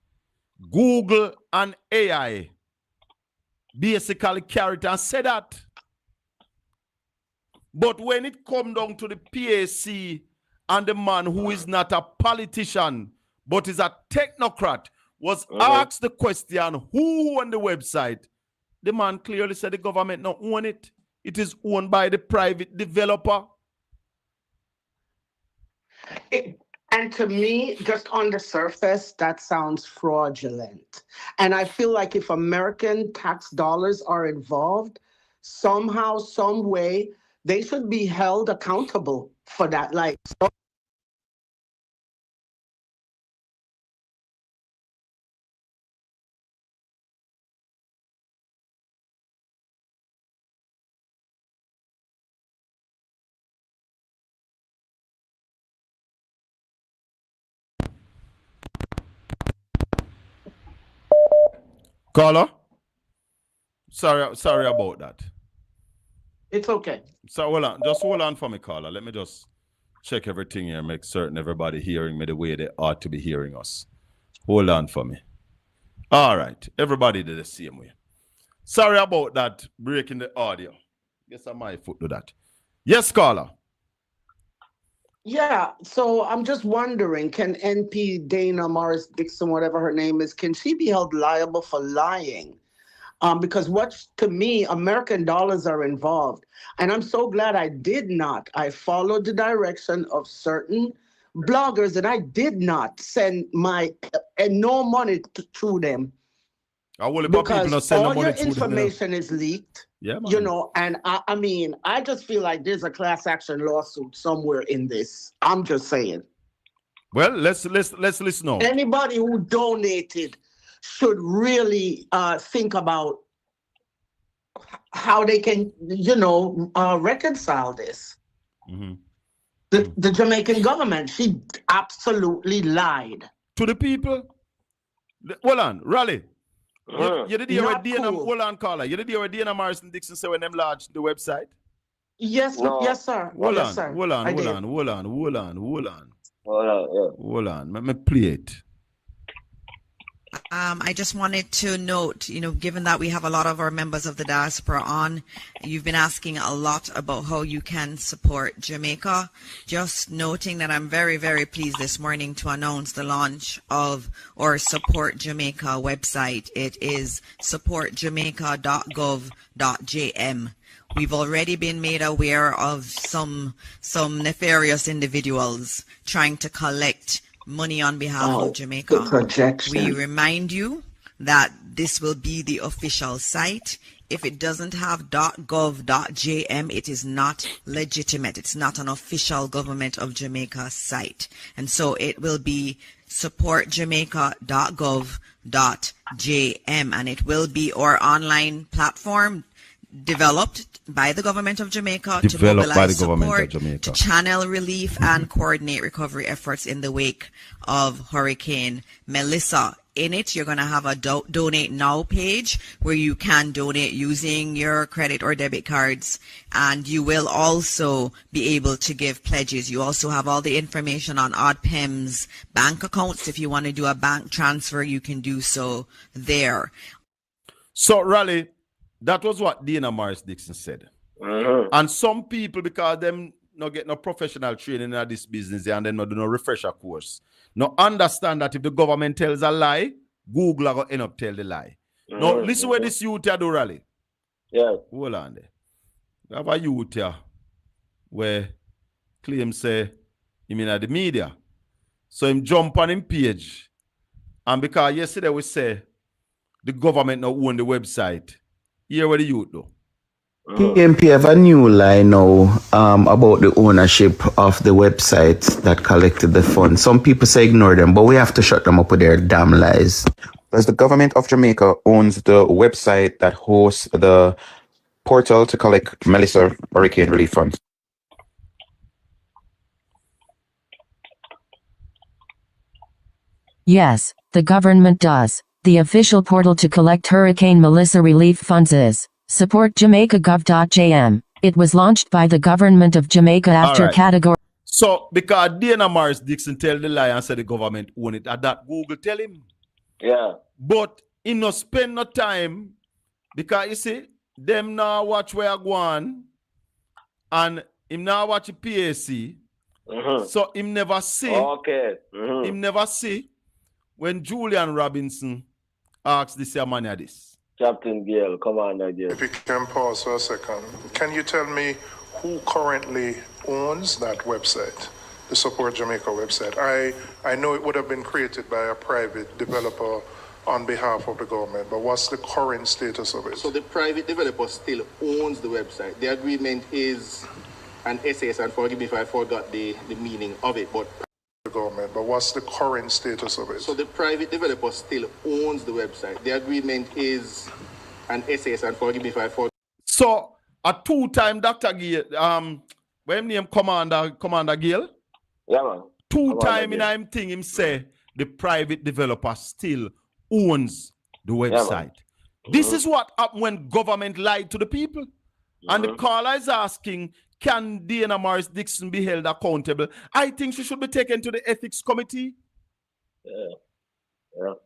Google and AI basically carried and said that. But when it come down to the PAC and the man who is not a politician but is a technocrat was asked the question, who owned the website? The man clearly said the government not own it. It is owned by the private developer. And to me, just on the surface, that sounds fraudulent. And I feel like if American tax dollars are involved, somehow, some way, they should be held accountable for that. Like, Caller? Sorry about that. it's okay. So hold on. Just hold on for me, caller. Let me just check everything here, make certain everybody hearing me the way they ought to be hearing us. Hold on for me. All right. Everybody did the same way. Sorry about that, breaking the audio. Guess I might foot to that. Yes, caller. Yeah, so I'm just wondering, can NP Dana Morris Dixon, whatever her name is, can she be held liable for lying? Because to me, American dollars are involved. And I'm so glad I did not. I followed the direction of certain bloggers and I did not send no money through them. Because all your information is leaked. Yeah, man. You know, and I mean, I just feel like there's a class action lawsuit somewhere in this. I'm just saying. Well, let's listen now. Anybody who donated should really think about how they can, reconcile this. Mm-hmm. The Jamaican government, she absolutely lied. To the people? Hold on, Raleigh. You did hear what Dana, hold on, caller. You did hear what Dana Morrison Dixon said when them launched the website? Yes, yes, sir. Hold yes, on, sir. hold on. Hold on. Let me play it. I just wanted to note, given that we have a lot of our members of the diaspora on, you've been asking a lot about how you can support Jamaica. Just noting that I'm very, very pleased this morning to announce the launch of our Support Jamaica website. It is supportjamaica.gov.jm. We've already been made aware of some nefarious individuals trying to collect money on behalf of Jamaica. We remind you that this will be the official site. If it doesn't have .gov.jm, it is not legitimate. It's not an official government of Jamaica site. And so it will be supportjamaica.gov.jm, and it will be our online platform developed by the government of Jamaica to mobilize support, to channel relief and coordinate recovery efforts in the wake of Hurricane Melissa. In it, you're going to have a donate now page where you can donate using your credit or debit cards, and you will also be able to give pledges. You also have all the information on ODPEM's bank accounts. If you want to do a bank transfer, you can do so there. So, Raleigh, that was what Dana Morris Dixon said. And some people, because them not get no professional training in this business and then not do no refresher course, now understand that if the government tells a lie, Google are going to end up tell the lie. Now, listen where this youth here do, Raleigh. Yeah. Hold on there. We have a youth here where claim say him in the media. So him jump on him page. And because yesterday we say the government now own the website. Here where the youth do. PMP have a new lie now about the ownership of the websites that collected the funds. Some people say ignore them, but we have to shut them up with their damn lies. Because the government of Jamaica owns the website that hosts the portal to collect Melissa hurricane relief funds. Yes, the government does. The official portal to collect Hurricane Melissa relief funds is supportjamaica.gov.jm. It was launched by the government of Jamaica after category. So, because Dana Morris Dixon tell the lie and said the government own it, and that Google tell him. Yeah. But he no spend no time, because you see, them now watch where I go on, and him now watch the PAC. So him never see. Him never see when Julian Robinson asked this man at this. Captain Gale, Commander Gale. If you can pause for a second, can you tell me who currently owns that website? the Support Jamaica website. I know it would have been created by a private developer on behalf of the government, but what's the current status of it? So the private developer still owns the website. The agreement is an SAS, and forgive me if I forgot the meaning of it, but the government, but what's the current status of it? So the private developer still owns the website. The agreement is an SAS, and forgive me if I forgot. So a two-time Dr. Gale, what him name Commander Gale? Yeah, man. Two-time in him thing him say the private developer still owns the website. This is what happened when government lied to the people. And the caller is asking, can Dana Morris Dixon be held accountable? I think she should be taken to the ethics committee. Yeah. Well,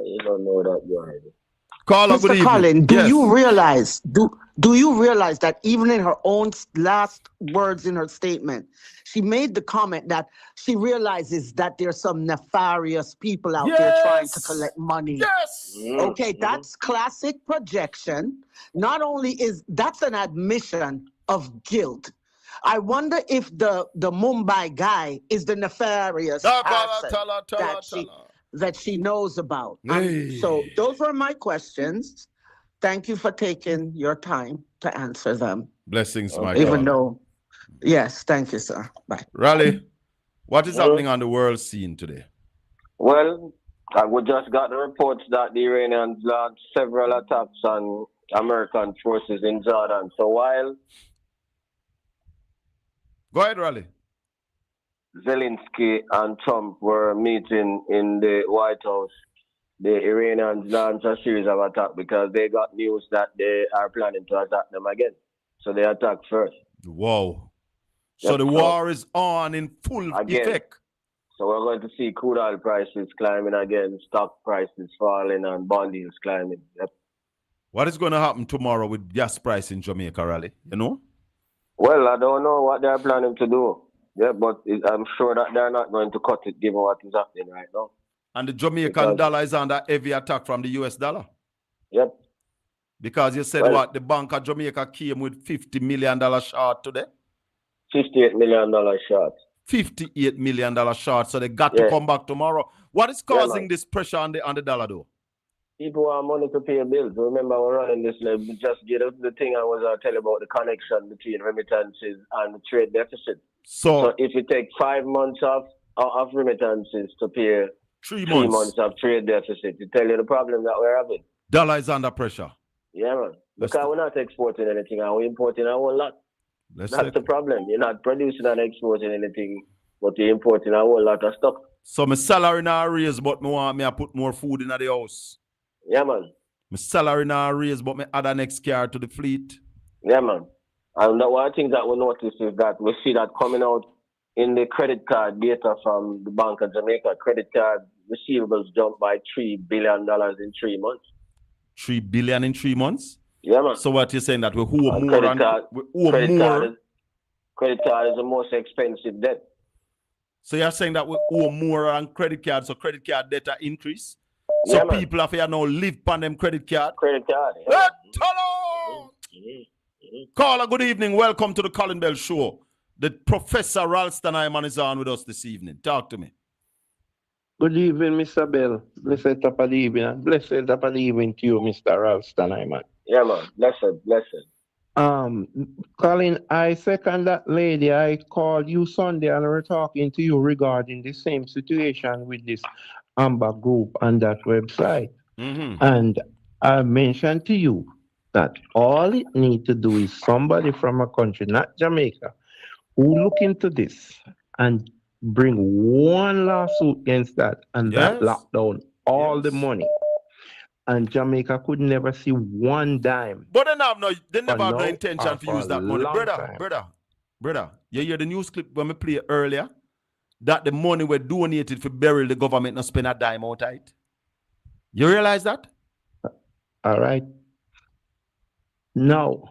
you don't know that, guy. Caller, good Mr. evening. Colin, do Yes. you realize, do you realize that even in her own last words in her statement, she made the comment that she realizes that there's some nefarious people out there trying to collect money. Yes. Okay, that's classic projection. Not only is that's an admission of guilt. I wonder if the Mumbai guy is the nefarious person that she knows about. So those were my questions. Thank you for taking your time to answer them. Blessings, my Even God. though, yes, thank you, sir. Bye. Raleigh, what is happening on the world scene today? Well, we just got the reports that the Iranians launched several attacks on American forces in Jordan. So while Go ahead, Raleigh. Zelensky and Trump were meeting in the White House, the Iranians launched a series of attacks because they got news that they are planning to attack them again. So they attacked first. Whoa. So the war is on in full effect. So we're going to see crude oil prices climbing again, stock prices falling, and bond yields climbing. Yep. What is going to happen tomorrow with gas price in Jamaica, Raleigh? You know? Well, I don't know what they're planning to do. Yeah, but I'm sure that they're not going to cut it given what is happening right now. And the Jamaican dollar is under heavy attack from the US dollar. Yep. Because you said what? The Bank of Jamaica came with $50 million short today? $58 million short. $58 million short. So they got to come back tomorrow. What is causing this pressure on the dollar, though? People want money to pay bills. Remember, we're running this, just get up the thing I was telling about the connection between remittances and the trade deficit. So if you take 5 months of remittances to pay 3 months of trade deficit, it tell you the problem that we're having. Dollar is under pressure. Yeah, man. Because we're not exporting anything and we're importing a whole lot. That's the problem. You're not producing and exporting anything, but you're importing a whole lot of stuff. So my salary now raise, but me want me to put more food in the house. Yeah, man. My salary now raise, but me add an next car to the fleet. Yeah, man. And one thing that we notice is that we see that coming out in the credit card data from the Bank of Jamaica. Credit card receivables jumped by $3 billion in 3 months. $3 billion in 3 months? Yeah, man. So what you're saying that we owe more credit and card, we owe more? Credit card is the most expensive debt. So you're saying that we owe more on credit card, so credit card debt increase? So people have here now live on them credit card? Credit card. Yeah. Caller, good evening. Welcome to the Colin Bell Show. The Professor Ralston Iman is on with us this evening. Talk to me. Good evening, Mr. Bell. Blessed top of the evening. Blessed top of the evening to you, Mr. Ralston Iman. Yeah, man. Blessed. Colin, I second that lady. I called you Sunday and we're talking to you regarding the same situation with this Amber Group and that website. And I mentioned to you that all it needs to do is somebody from a country, not Jamaica, who look into this and bring one lawsuit against that and that lock down all the money. And Jamaica could never see one dime. But they never have no intention to use that money. Brother, you hear the news clip when we play earlier? That the money were donated for burial, the government not spend a dime out of it. You realize that? All right. Now,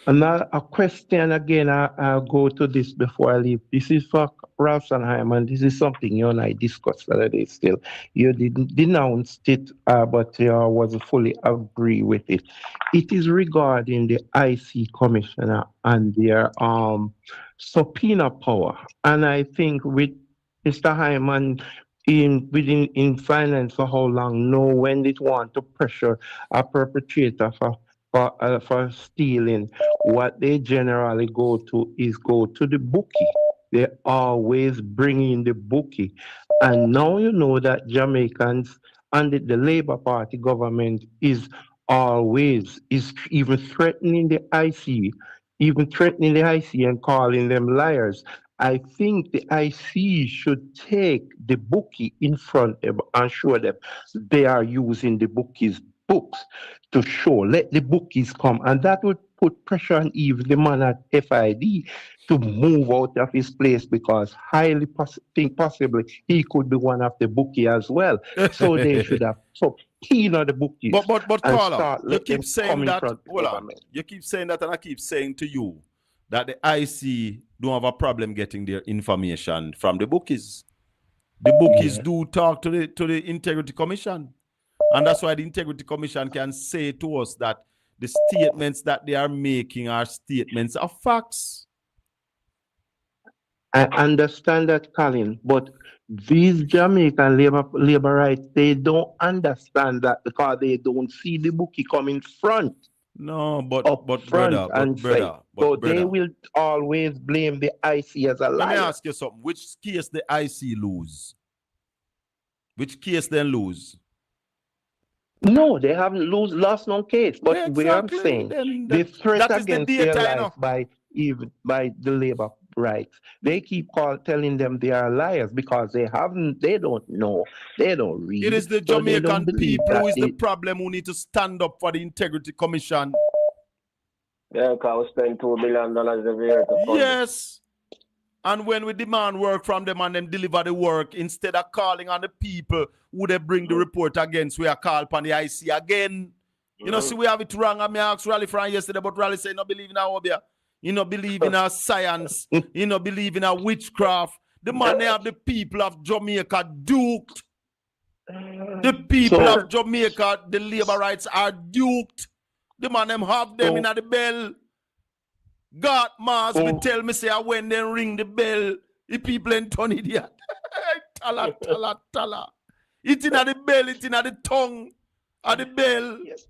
another question again, I'll go to this before I leave. This is for Ralston, and this is something you and I discussed the other day still. You didn't denounce it, but you wasn't fully agree with it. It is regarding the IC commissioner and their subpoena power. And I think with Mr. Hyman in finance for how long, know when it want to pressure a perpetrator for stealing, what they generally go to is go to the bookie. They always bring in the bookie. And now you know that Jamaicans under the Labour Party government is even threatening the IC and calling them liars. I think the IC should take the bookie in front of them and show them they are using the bookie's books to show, let the bookies come. And that would put pressure on even the man at FID to move out of his place, because think possibly he could be one of the bookie as well. So they should have subpoena the bookies. But and Carla, start you let them keep saying come in that. front of the Hold on. government. You keep saying that, and I keep saying to you that the IC don't have a problem getting their information from the bookies. The bookies do talk to the Integrity Commission. And that's why the Integrity Commission can say to us that the statements that they are making are statements of facts. I understand that, Colin, but these Jamaican labor rights, they don't understand that because they don't see the bookie come in front. No, but front brother, they will always blame the IC as a liar. Let me ask you something. Which case the IC lose? Which case then lose? No, they haven't lost no case. But exactly. where I'm saying the threat against their life by the labor rights, they keep telling them they are liars because they don't know, they don't read. It is the Jamaican people who is the problem, who need to stand up for the Integrity Commission. Yeah, because we spend $2 billion every year to fund. Yes. And when we demand work from them and them deliver the work, instead of calling on the people who they bring the report against, we are called upon the IC again. You know, see, we have it wrong. I mean, I asked Raleigh from yesterday, but Raleigh said, not believe in our Obia. You not believe in our science. You not believe in our witchcraft. The man, they have the people of Jamaica duped. The people of Jamaica, the labor rights are duped. The man, them have them in the bell. God Mars will tell me, say, when they ring the bell, the people ain't turn idiot. Tala. It's in the bell, it's in the tongue of the bell. Yes.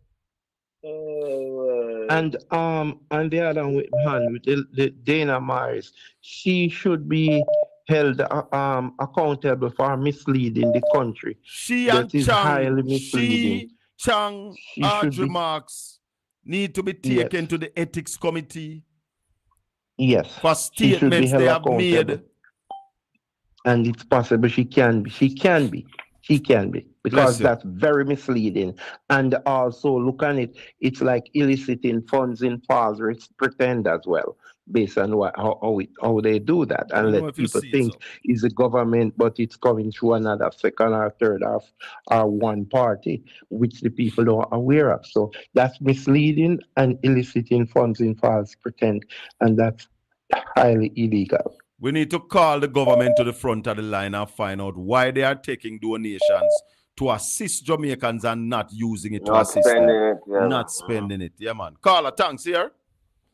And the other hand, with the Dana Morris, she should be held accountable for misleading the country. She that and is Chang, highly misleading. Arch remarks need to be taken to the ethics committee. Yes. For statements they have made. And it's possible she can be. Because that's very misleading. And also look at it, it's like eliciting funds in false pretend as well, based on how they do that, and let people think it's a government, but it's coming through another second or third or one party, which the people don't aware of. So that's misleading and eliciting funds in false pretend, and that's highly illegal. We need to call the government to the front of the line and find out why they are taking donations to assist Jamaicans and not using it to assist them. Not spending it. Yeah, man. Caller, thanks here.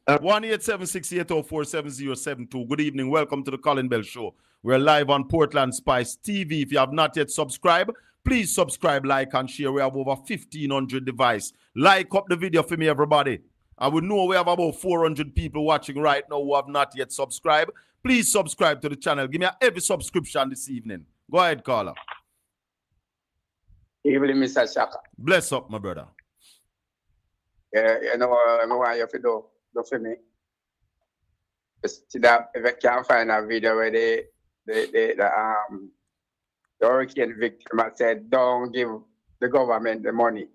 1-876-804-7072. Good evening. Welcome to the Colin Bell Show. We're live on Portland Spice TV. If you have not yet subscribed, please subscribe, like, and share. We have over 1,500 devices. Like up the video for me, everybody. I would know we have about 400 people watching right now who have not yet subscribed. Please subscribe to the channel. Give me a heavy subscription this evening. Go ahead, caller. Evening, Mr. Shaka. Bless up, my brother. Yeah, you know what I want you to do for me. Just if I can find a video where the hurricane victim said, don't give the government the money.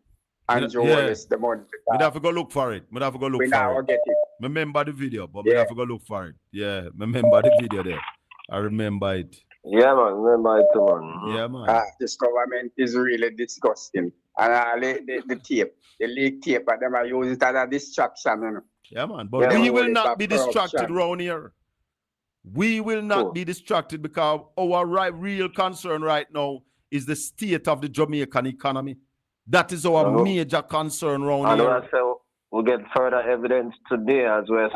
And Joe Wallace the money. We'd have to go look for it. We now get it. Remember the video, but we have to go look for it. Yeah, remember the video there. I remember it. Yeah, man. Remember it too, man. Yeah, man. This government is really disgusting. And the tape, the leak tape, but them are using it as a distraction, you know. Yeah, man. But we will not be distracted around here. We will not be distracted because our real concern right now is the state of the Jamaican economy. That is our major concern around here. And we'll get further evidence today as well.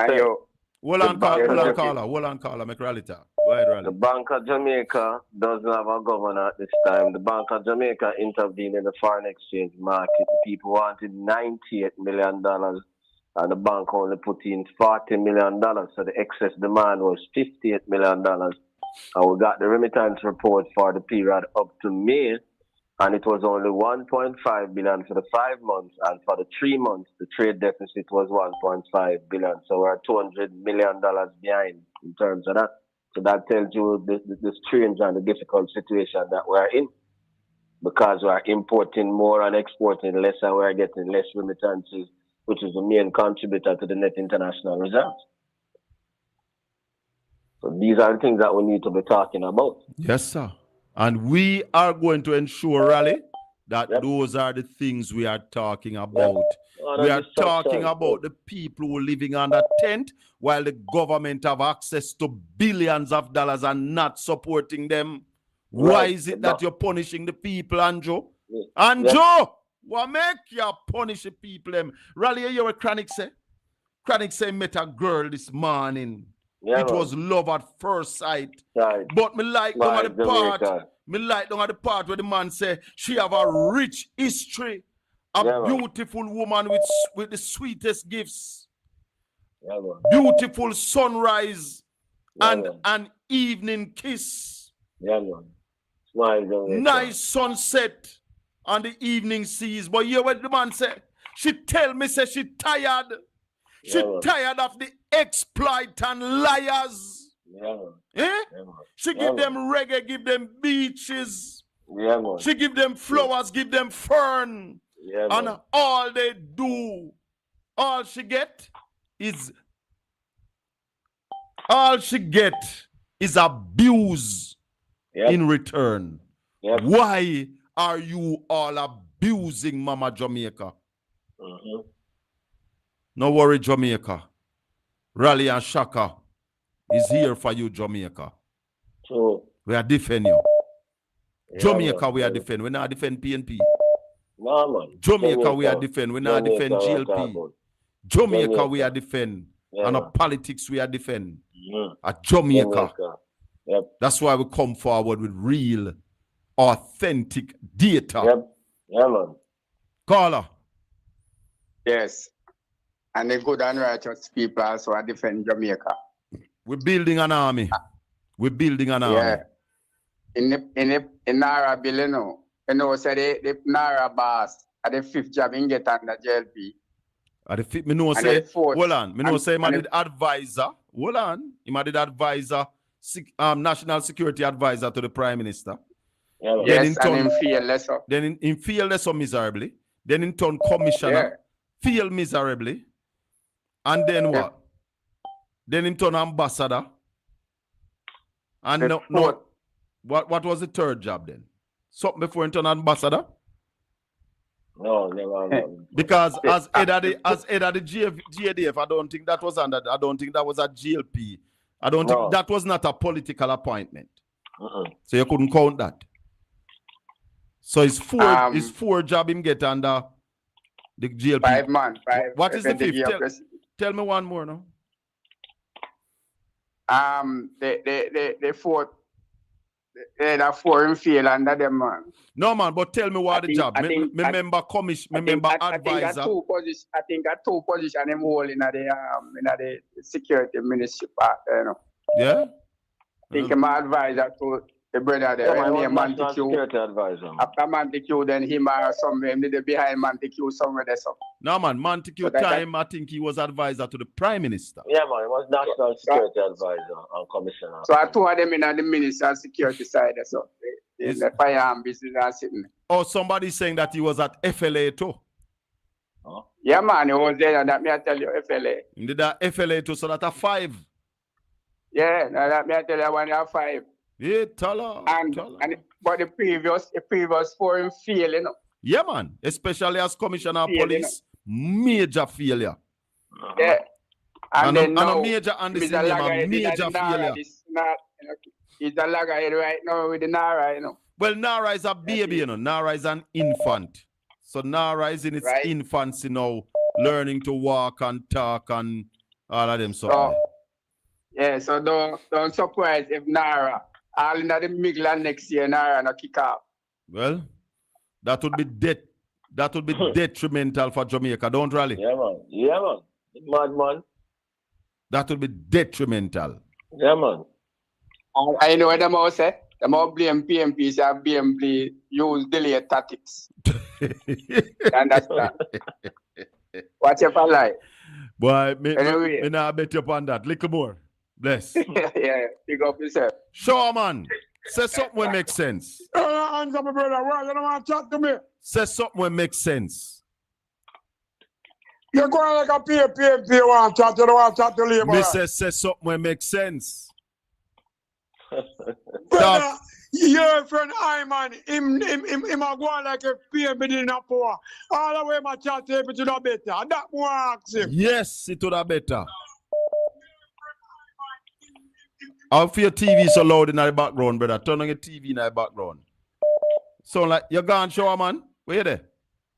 Hold on, caller, make Rally talk. Go ahead, Rally. The Bank of Jamaica doesn't have a governor at this time. The Bank of Jamaica intervened in the foreign exchange market. The people wanted $98 million, and the bank only put in $40 million. So the excess demand was $58 million. And we got the remittance report for the period up to May, and it was only $1.5 billion for the 5 months, and for the 3 months, the trade deficit was $1.5 billion. So we're $200 million behind in terms of that. So that tells you the strange and the difficult situation that we're in, because we're importing more and exporting less, and we're getting less remittances, which is the main contributor to the net international results. So these are the things that we need to be talking about. Yes, sir. And we are going to ensure, Rally, that those are the things we are talking about. We are talking about the people who are living under tent while the government have access to billions of dollars and not supporting them. Why is it that you're punishing the people, Andrew? Andrew, what make you punish the people? Rally, you hear what Chronic say? Chronic say met a girl this morning. It was love at first sight. But me like down at the part where the man say she have a rich history, a beautiful woman with the sweetest gifts, beautiful sunrise and an evening kiss, nice sunset and the evening seas. But hear what the man say? She tell me say she tired. She tired of the exploit and liars. She give them reggae, give them beaches. She give them flowers, give them fern. And all they do, all she get is abuse in return. Why are you all abusing Mama Jamaica? No worry, Jamaica. Rally and Shaka is here for you, Jamaica. We are defending you. Jamaica, we are defending. We not defend PNP. Jamaica, we are defending. We not defend GLP. Jamaica, we are defending. And our politics, we are defending. At Jamaica. That's why we come forward with real, authentic data. Caller. Yes. And the good and righteous people also are defend Jamaica. We're building an army. We're building an army. Yeah. In Naira bill, say the Naira boss at the 5th job in get under JLP. At the 5th, me know say, hold on. Me know say him did advisor. Hold on. Him did advisor, national security advisor to the Prime Minister. Yes, and him feel lesser. Then him feel lesser miserably. Then in turn commissioner feel miserably. And then what? Then in turn ambassador. And what was the third job then? Something before in turn ambassador? No. Because as head of the GADF, I don't think that was a GLP. I don't think that was not a political appointment. So you couldn't count that. So it's four job him get under the GLP. 5 months. What is the 5th? Tell me one more now. The 4th. The 4 in field under them, man. No, man, but tell me what the job. Member advisor. I think I two position them all in the security ministry part, you know. Yeah. I think I'm advisor to the brother there. Security advisor. After Montague, then him or somewhere, him did behind Montague somewhere there. So. No, man, Montague time, I think he was advisor to the Prime Minister. Yeah, man, he was national security advisor and commissioner. So I two of them in the ministry and security side, so the firearm business are sitting. Oh, somebody saying that he was at FLA too. Huh? Yeah, man, he was there, and that me I tell you, FLA. He did that FLA too, so that's a 5. Yeah, that me I tell you, one have 5. Yeah, tell her. But the previous 4 in fail, you know. Yeah, man. Especially as commissioner of police, major failure. Yeah. And a major failure. not. You know, he's a loggerhead right now with the Nara, you know. Well, Nara is a baby, you know. Nara is an infant. So Nara is in its infancy now, learning to walk and talk and all of them stuff. So, yeah, so don't surprise if Nara, all in the middle of next year, Nara no kick off. Well, that would be detrimental for Jamaica, don't rally? Yeah, man. Yeah, man. Madman. That would be detrimental. Yeah, man. I know what the mouse say. The mouse blame PMP, say BMP use delay tactics. Understand? Watch your lie. Boy, me not bet you upon that. Little more. Bless. Yeah, pick up yourself. Sure, man. Say something will make sense. Answer my brother. Why you don't want to chat to me? Say something will make sense. You're going like a PMP, you want to chat, you don't want to chat to Labour. Me say something will make sense. Brother, your friend Iman, him a go on like a PMP in a poor. All the way my chat to him, it would have better. That more ask him. Yes, it would have better. I'll feel your TV so loud in the background, brother. Turn on your TV in the background. So like you're gone, show man. Where you there?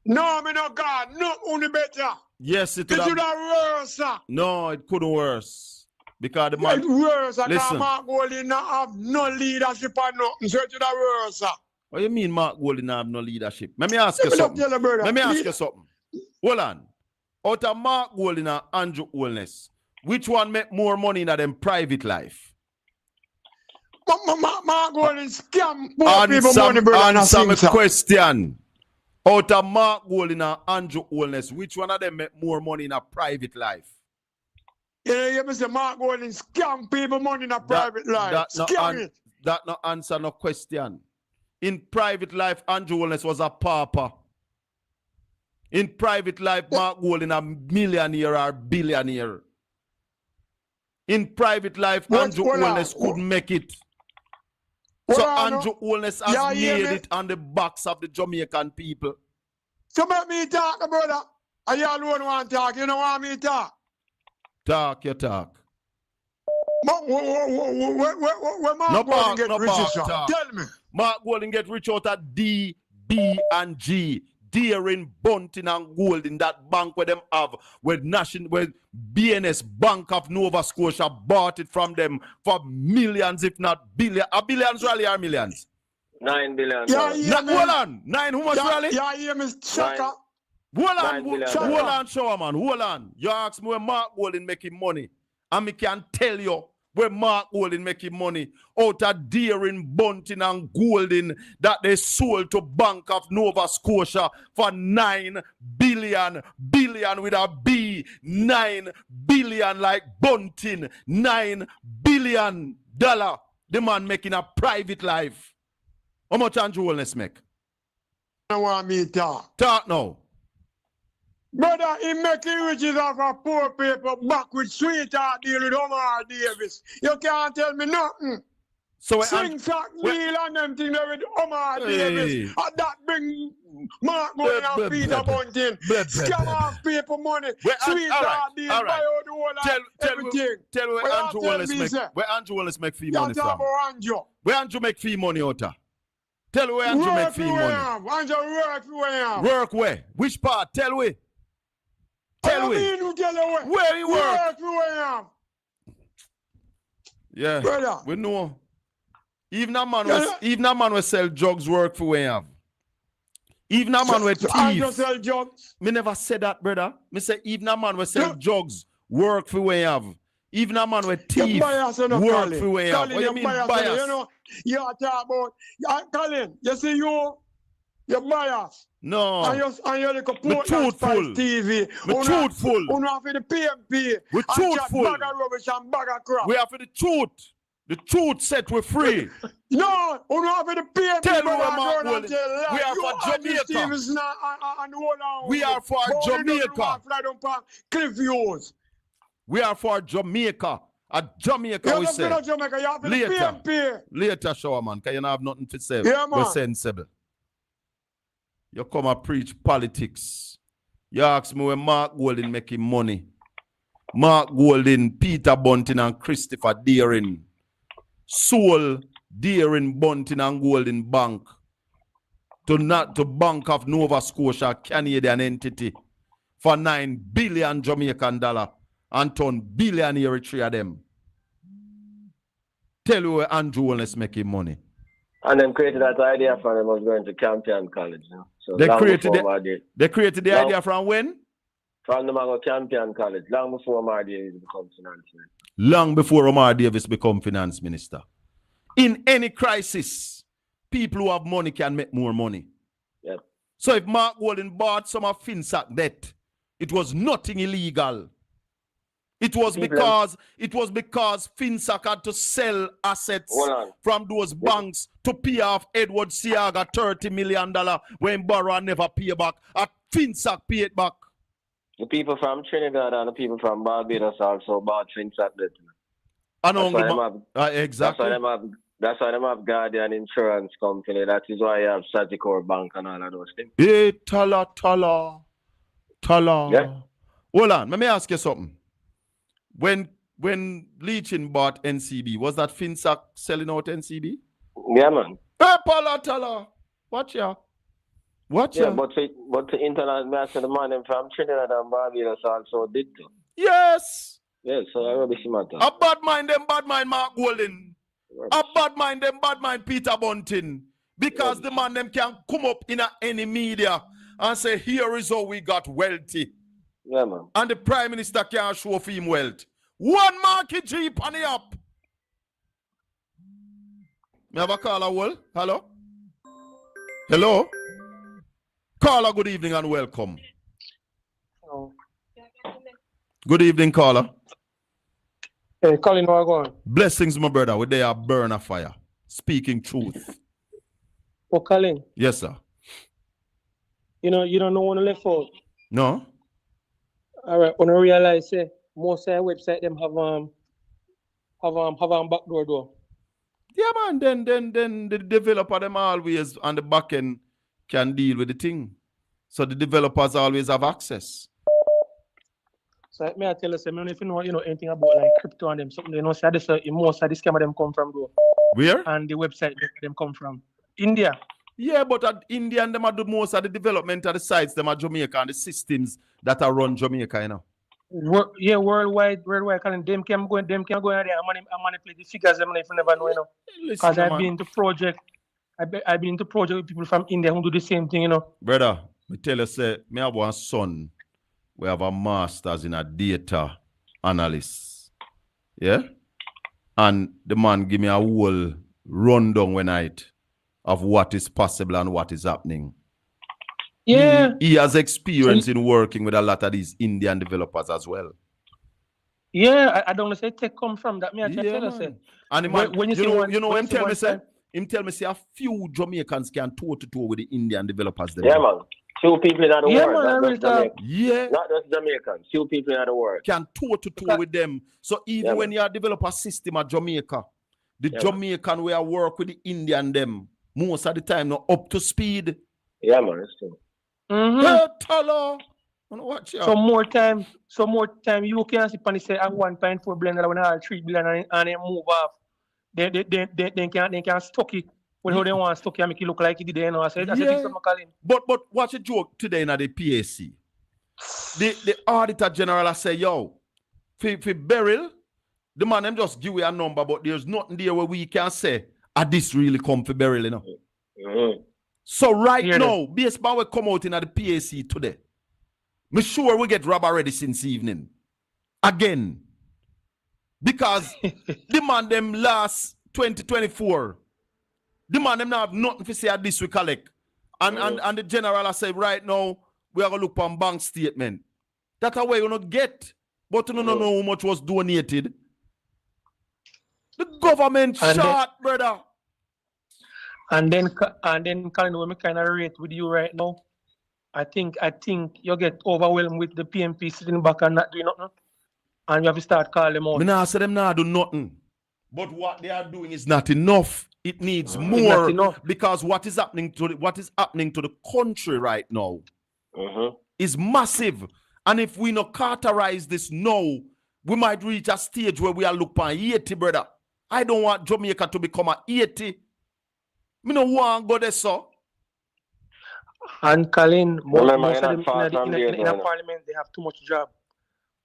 No, me not gone. No, only better. Yes, it would have worse, sir. No, it couldn't worse. Because the man. It's worse. I listen. can't Mark Golding not have no leadership or nothing. So it would have worse, sir. What do you mean Mark Golding not have no leadership? Let me ask you something. Let me ask you something. Hold on. Out of Mark Golding and Andrew Holness, which one make more money in them private life? Mark Golding scam more people money, brother. Answer my question. Out of Mark Golding and Andrew Holness, which one of them make more money in a private life? Yeah, you Mr. Mark Golding scam people money in a private life. That no answer no question. In private life, Andrew Holness was a pauper. In private life, Mark Golding a millionaire or billionaire. In private life, Andrew Holness couldn't make it. So Andrew Holness has made it on the backs of the Jamaican people. So let me talk, brother. Are you alone want to talk? You don't want me to talk? Talk, you talk. Where Mark Golding get rich? Tell me. Mark Golding get rich out of D, B, and G. Deering, Bunting, and Gold in that bank where them have, where BNS Bank of Nova Scotia bought it from them for millions, if not billions. Are billions rally or millions? 9 billion. Hold on. 9 how much rally? Yeah, Mr. Shaka. Hold on, show man. Hold on. You ask me where Mark Golding making money. And me can tell you where Mark Golding making money out of Deering, Bunting, and Golding that they sold to Bank of Nova Scotia for 9 billion with a B, 9 billion like Bunting, $9 billion. The man making a private life. How much Andrew Holness make? I want me to talk. Talk now. Brother, he making riches off of poor people back with sweetheart deal with Omar Davis. You can't tell me nothing. So Swing sock deal and them thing there with Omar Davis. And that bring Mark Golding and Peter Bunting. Scam off people money. Sweetheart deal, buy out the whole everything. Tell me where Andrew Holness make fee money from. Where Andrew make fee money out of? Tell me where Andrew make fee money. Andrew work where? Work where? Which part? Tell me. Tell me. Where he work? Yeah, brother. We know. Even a man will sell drugs work for where you have. Even a man will thief. I just sell drugs. Me never said that, brother. Me say even a man will sell drugs work for where you have. Even a man with thief work for where you have. What do you mean bias? You know, you talk about Colin. You see you're biased. No. And you're like a PortlandspiceTV. We're truthful. We have for the PMP. We're truthful. Bag of rubbish and bag of crap. We have for the truth. The truth set we're free. No, we have for the PMP. Tell me what Mark Golding. We are for Jamaica. We are for Jamaica. Cliff Hughes. We are for Jamaica. At Jamaica, we say. Later, shower man, because you don't have nothing to say. Yeah, man. We're sensible. You come and preach politics. You ask me where Mark Golding making money. Mark Golding, Peter Bunting, and Christopher Deering. sold there in Bunting and Golden Bank to Bank of Nova Scotia, Canadian entity, for $9 billion Jamaican dollar and turn billionaire three of them. Tell you where Andrew Wellness making money. And then created that idea for them of going to Campion College. You know? So They created the idea from when? From the Mango Campion College, long before Omar Davis became finance minister. Long before Omar Davis become finance minister. In any crisis, people who have money can make more money. Yep. So if Mark Golden bought some of FinSac debt, it was nothing illegal. It was because FinSac had to sell assets from those banks to pay off Edward Siaga $30 million when borrow and never pay back. At FinSac pay it back. The people from Trinidad and the people from Barbados also bought FinSac debt. Exactly. That's why they have Guardian Insurance Company. That is why you have Sagicor Bank and all of those things. Hey, Tala. Yeah. Hold on, let me ask you something. When Leachin bought NCB, was that FinSac selling out NCB? Yeah, man. Hey, Tala. Watch ya. But the internet master, the man from Trinidad and Barbados also did too. Yes. Yes, so I rubbish matter. A bad mind Mark Golden. A bad mind Peter Bunting. Because the man them can come up in any media and say, here is how we got wealthy. Yeah, man. And the Prime Minister can't show for him wealth. One market Jeep on the up. Me have a caller, well? Hello? Hello? Caller, good evening and welcome. Hello. Good evening, caller. Hey, Colin, how are you going? Blessings, my brother. We there burn a fire. Speaking truth. Oh, Colin. Yes, sir. You don't know when to left out. No. All right. When I realize, most of the website them have backdoor door. Yeah, man. Then the developer them always on the back end can deal with the thing. So the developers always have access. So may I tell you, if you know anything about like crypto and them something, most of the scam them come from though. Where? And the website them come from India. Yeah, but at India and them are do most of the development of the sites, them are Jamaica and the systems that are run Jamaica, you know. Worldwide, Colin, them can go in there and manipulate the figures them if you never know, you know. Because I've been to project with people from India who do the same thing, you know. Brother, me tell you, say, me have one son. We have a master's in a data analyst. Yeah? And the man give me a whole rundown one night of what is possible and what is happening. Yeah. He has experience in working with a lot of these Indian developers as well. Yeah, I don't want to say tech come from that. Me, I tell you, say. And the man, when him tell me, say a few Jamaicans can toe-to-toe with the Indian developers. Yeah, man. Few people in the world. Not just Jamaicans. Few people in the world. Can toe-to-toe with them. So even when you develop a system at Jamaica, the Jamaican way I work with the Indian them, most of the time not up to speed. Yeah, man, it's true. So more time you can see Pani say at 1.4 billion when I have 3 billion and they move off. They can stock it. When how they want to stock it and make it look like it did, you know. I said But watch a joke today in the PAC. The auditor general say, yo, for Beryl, the man them just give you a number, but there's nothing there where we can say, this really come for Beryl, you know. So right now, based on what come out in the PAC today, me sure we get rubber ready since evening. Again. Because the man them last 2024, the man them now have nothing to say at this we collect. And the general say right now, we are going to look on bank statement. That's a way you not get. But you don't know how much was donated. The government shot, brother. And then Colin, when we kind of rate with you right now, I think you get overwhelmed with the PMP sitting back and not doing nothing. And you have to start calling them out. Me nah say them not do nothing. But what they are doing is not enough. It needs more because what is happening to the country right now is massive. And if we not cauterize this now, we might reach a stage where we are looking at 80, brother. I don't want Jamaica to become a 80. Me no want go there, so. And Colin, most Remember, of you're them not far from there, in a though. parliament, they have too much job.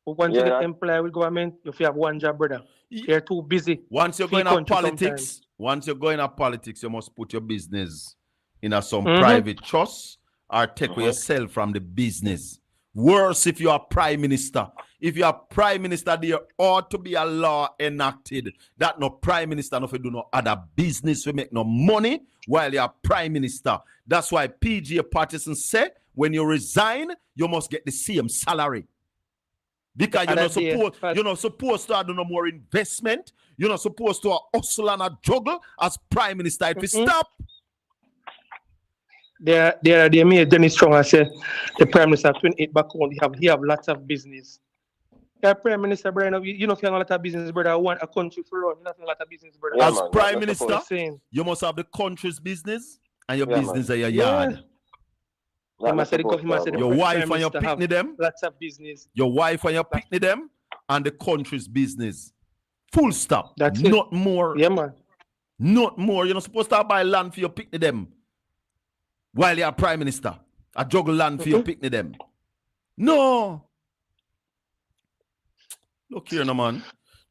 But once you Yeah, get that- employed with government, you have one job, brother. You're too busy. Once you're for your going to country politics, sometimes. you must put your business in a some Mhm. private trust or take yourself from the business. Worse if you are prime minister. If you are prime minister, there ought to be a law enacted that no prime minister no do no other business, we make no money while you are prime minister. That's why PGA Patterson say when you resign, you must get the same salary. Because you're not supposed to do no more investment. You're not supposed to hustle and a juggle as prime minister. If you stop. They made Dennis Strong and say the prime minister 28 back home, he have lots of business. Yeah, prime minister, brother, you know if you have a lot of business, brother. I want a country for run. You know, a lot of business, brother. As prime minister, you must have the country's business and your business at your yard. Your wife and your picnic them. Lots of business. Your wife and your picnic them and the country's business. Full stop. That's not more. Yeah, man. Not more. You're not supposed to buy land for your picnic them while you're prime minister. I juggle land for your picnic them. No. Look here, no man.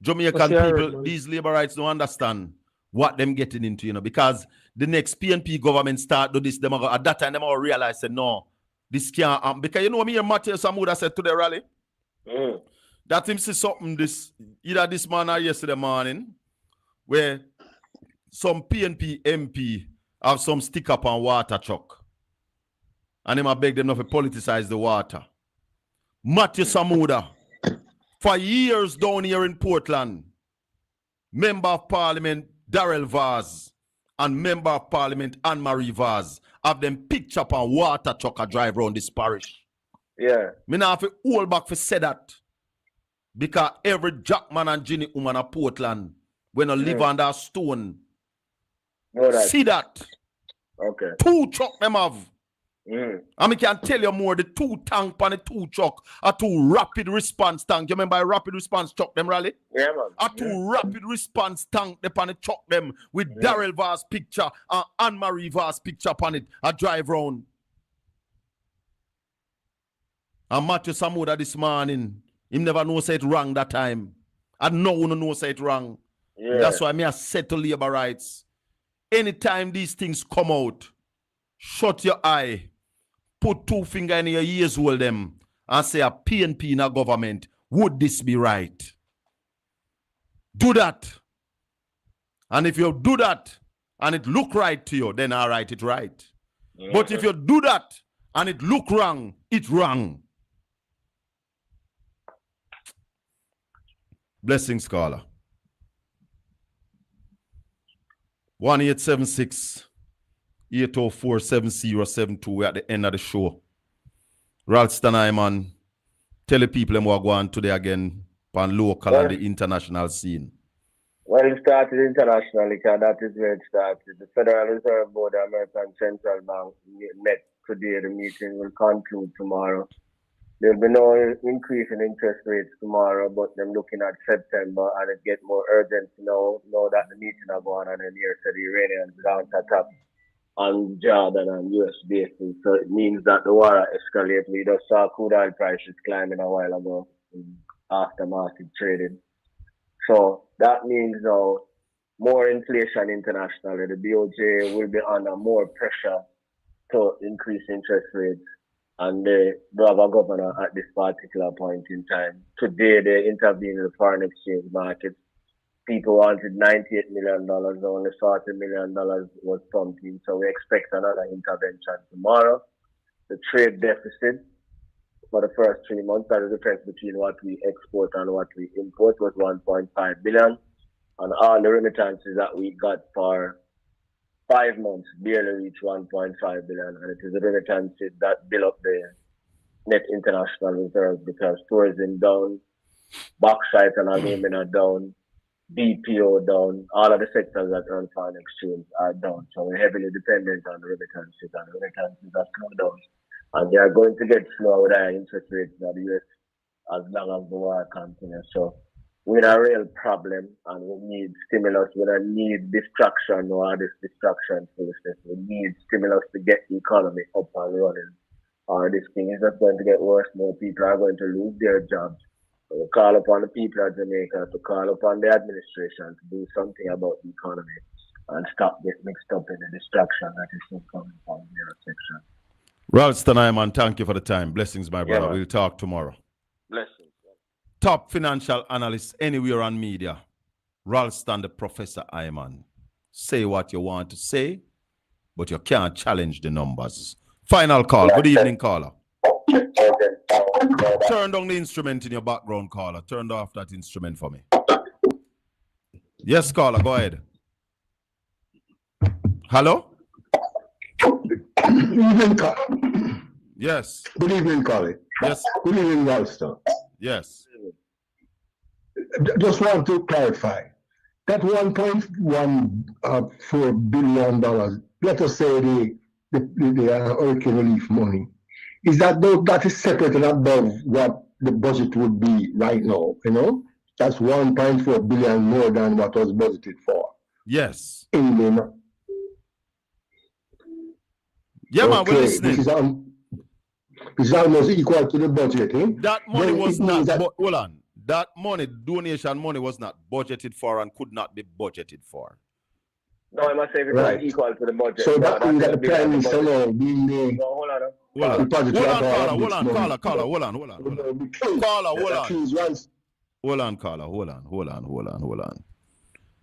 Jamaican people, these labor rights don't understand what them getting into, because the next PNP government start do this, at that time, them all realize, say, no, this can't happen. Because me and Matthew Samuda said to the rally, that him see something either this morning or yesterday morning, where some PNP MP have some stick up on water truck. And him I beg them not to politicize the water. Matthew Samuda, for years down here in Portland, Member of Parliament Darrell Vaz and Member of Parliament Anne-Marie Vaz have them picture up on water truck a drive around this parish. Yeah. Me now have to hold back for say that. Because every Jackman and Ginny woman of Portland, when I live under a stone, see that. Okay. 2 truck them have. And I can tell you more, the 2 tank and the 2 truck are 2 rapid response tank. You remember a rapid response truck them, Raleigh? Yeah, man. A 2 rapid response tank they on the truck them with Darrell Vaz picture and Anne-Marie Vaz picture upon it. I drive round. And Matthew Samuda this morning, him never know say it wrong that time. And no one know say it wrong. Yeah. That's why me I said to labor rights. Anytime these things come out, shut your eye. Put 2 fingers in your ears, hold them, and say a PNP in a government. Would this be right? Do that. And if you do that and it look right to you, then I write it right. But if you do that and it look wrong, it's wrong. Blessings, caller. 1876 804-7072. We're at the end of the show. Ralston Iman, tell the people them what go on today again on local and the international scene. Well, it started internationally, because that is where it started. The Federal Reserve Board, the American Central Bank, met today. The meeting will conclude tomorrow. There will be no increase in interest rates tomorrow, but them looking at September, and it get more urgent now that the meeting are going on, and here, so the Iranians down to top on Jordan and US bases. So it means that the war escalates. We just saw crude oil prices climbing a while ago after market trading. So that means now more inflation internationally. The BOJ will be under more pressure to increase interest rates. And they have a governor at this particular point in time. Today they intervened in the foreign exchange market. People wanted $98 million, only $40 million was pumped in. So we expect another intervention tomorrow. The trade deficit for the first 3 months, that is the difference between what we export and what we import, was $1.5 billion. And all the remittances that we got for 5 months barely reached $1.5 billion. And it is the remittances that build up the net international reserve, because tourism down, bauxite and aluminum down, BPO down, all of the sectors that run foreign exchange are down. So we're heavily dependent on the remittances, and the remittances are slowed down. And they are going to get slower with higher interest rates in the US as long as the war continues. So with a real problem and we need stimulus. We don't need distraction or this distraction foolishness. We need stimulus to get the economy up and running. Or this thing is just going to get worse. More people are going to lose their jobs. So we call upon the people of Jamaica to call upon the administration to do something about the economy and stop getting mixed up in the distraction that is still coming from their section. Ralston Iman, thank you for the time. Blessings, my brother. Yeah, we'll talk tomorrow. Blessings. Top financial analyst anywhere on media. Ralston the Professor Iman. Say what you want to say, but you can't challenge the numbers. Final call. Good evening, caller. Turn down the instrument in your background, caller. Turn off that instrument for me. Yes, caller, go ahead. Hello? Good evening, caller. Yes. Good evening, caller. Yes. Good evening, Ralston. Yes. Just want to clarify. That $1.14 billion, let us say the hurricane relief money, is that is separate and above what the budget would be right now, you know? That's 1.4 billion more than what was budgeted for. Yes. In the yeah, man, we're listening. This is almost equal to the budget, eh? That money was not, hold on. That money, donation money, was not budgeted for and could not be budgeted for. No, I must say it's not equal to the budget. So that means that the Prime Minister now being the... No, hold on. Hold on, caller, hold on.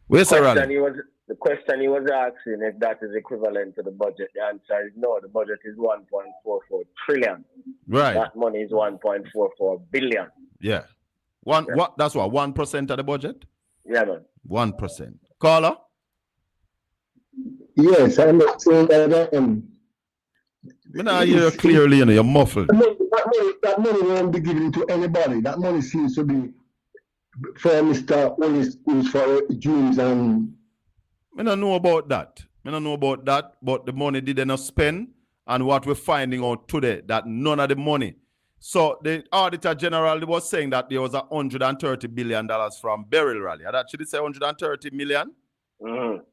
Where's the rally? The question he was asking if that is equivalent to the budget. The answer is no. The budget is 1.44 trillion. Right. That money is 1.44 billion. Yeah. What? That's what, 1% of the budget? Yeah, man. 1%. Caller? Yes, I'm not saying that. I hear you clearly, you know, you're muffled. That money won't be given to anybody. That money seems to be for Mr. Willis, for Jews and... I don't know about that. But the money didn't spend, and what we're finding out today, that none of the money. So the Auditor General was saying that there was $130 billion from Beryl Rally. I'd actually say 130 million. Mm-hmm.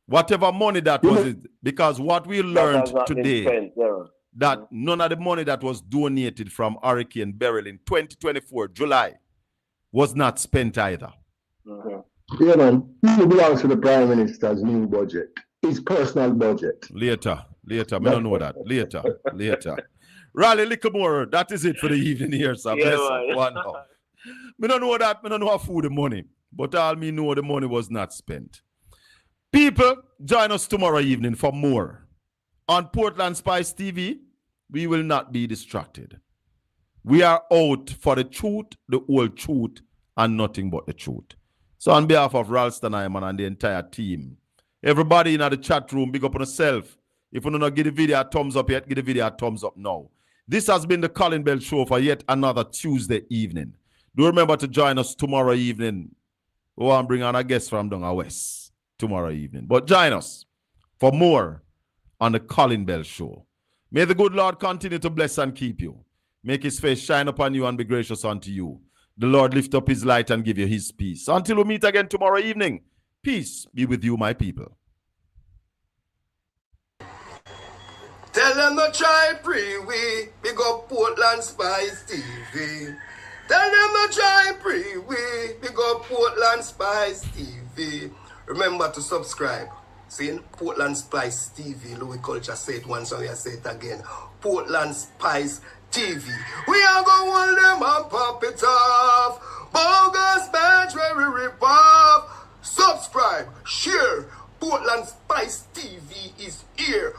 Whatever money that was, because what we learned today, that none of the money that was donated from Hurricane Beryl in 2024, July, was not spent either. Mm-hmm. Yeah, man. It belongs to the Prime Minister's new budget. His personal budget. Later. I don't know that. Later. Rally, little more. That is it for the evening here, sir. Yeah, bless up. One off. I don't know that. I don't know how food the money. But all me know the money was not spent. People, join us tomorrow evening for more. On Portland Spice TV, we will not be distracted. We are out for the truth, the whole truth, and nothing but the truth. So on behalf of Ralston Iman and the entire team, everybody in the chat room, big up on yourself. If you don't give the video a thumbs up yet, give the video a thumbs up now. This has been the Colin Bell Show for yet another Tuesday evening. Do remember to join us tomorrow evening. We want to bring on a guest from Donga West tomorrow evening. But join us for more on the Colin Bell Show. May the good Lord continue to bless and keep you. Make his face shine upon you and be gracious unto you. The Lord lift up his light and give you his peace. Until we meet again tomorrow evening, peace be with you, my people. Tell them to try pre-we, big up Portland Spice TV. Tell them to try pre-we, big up Portland Spice TV. Remember to subscribe. See, Portland Spice TV, Louis Culture say it once and we say it again. Portland Spice TV. We are going to hold them and pop it off. Bogus badge where we rip off. Subscribe, share. Portland Spice TV is here.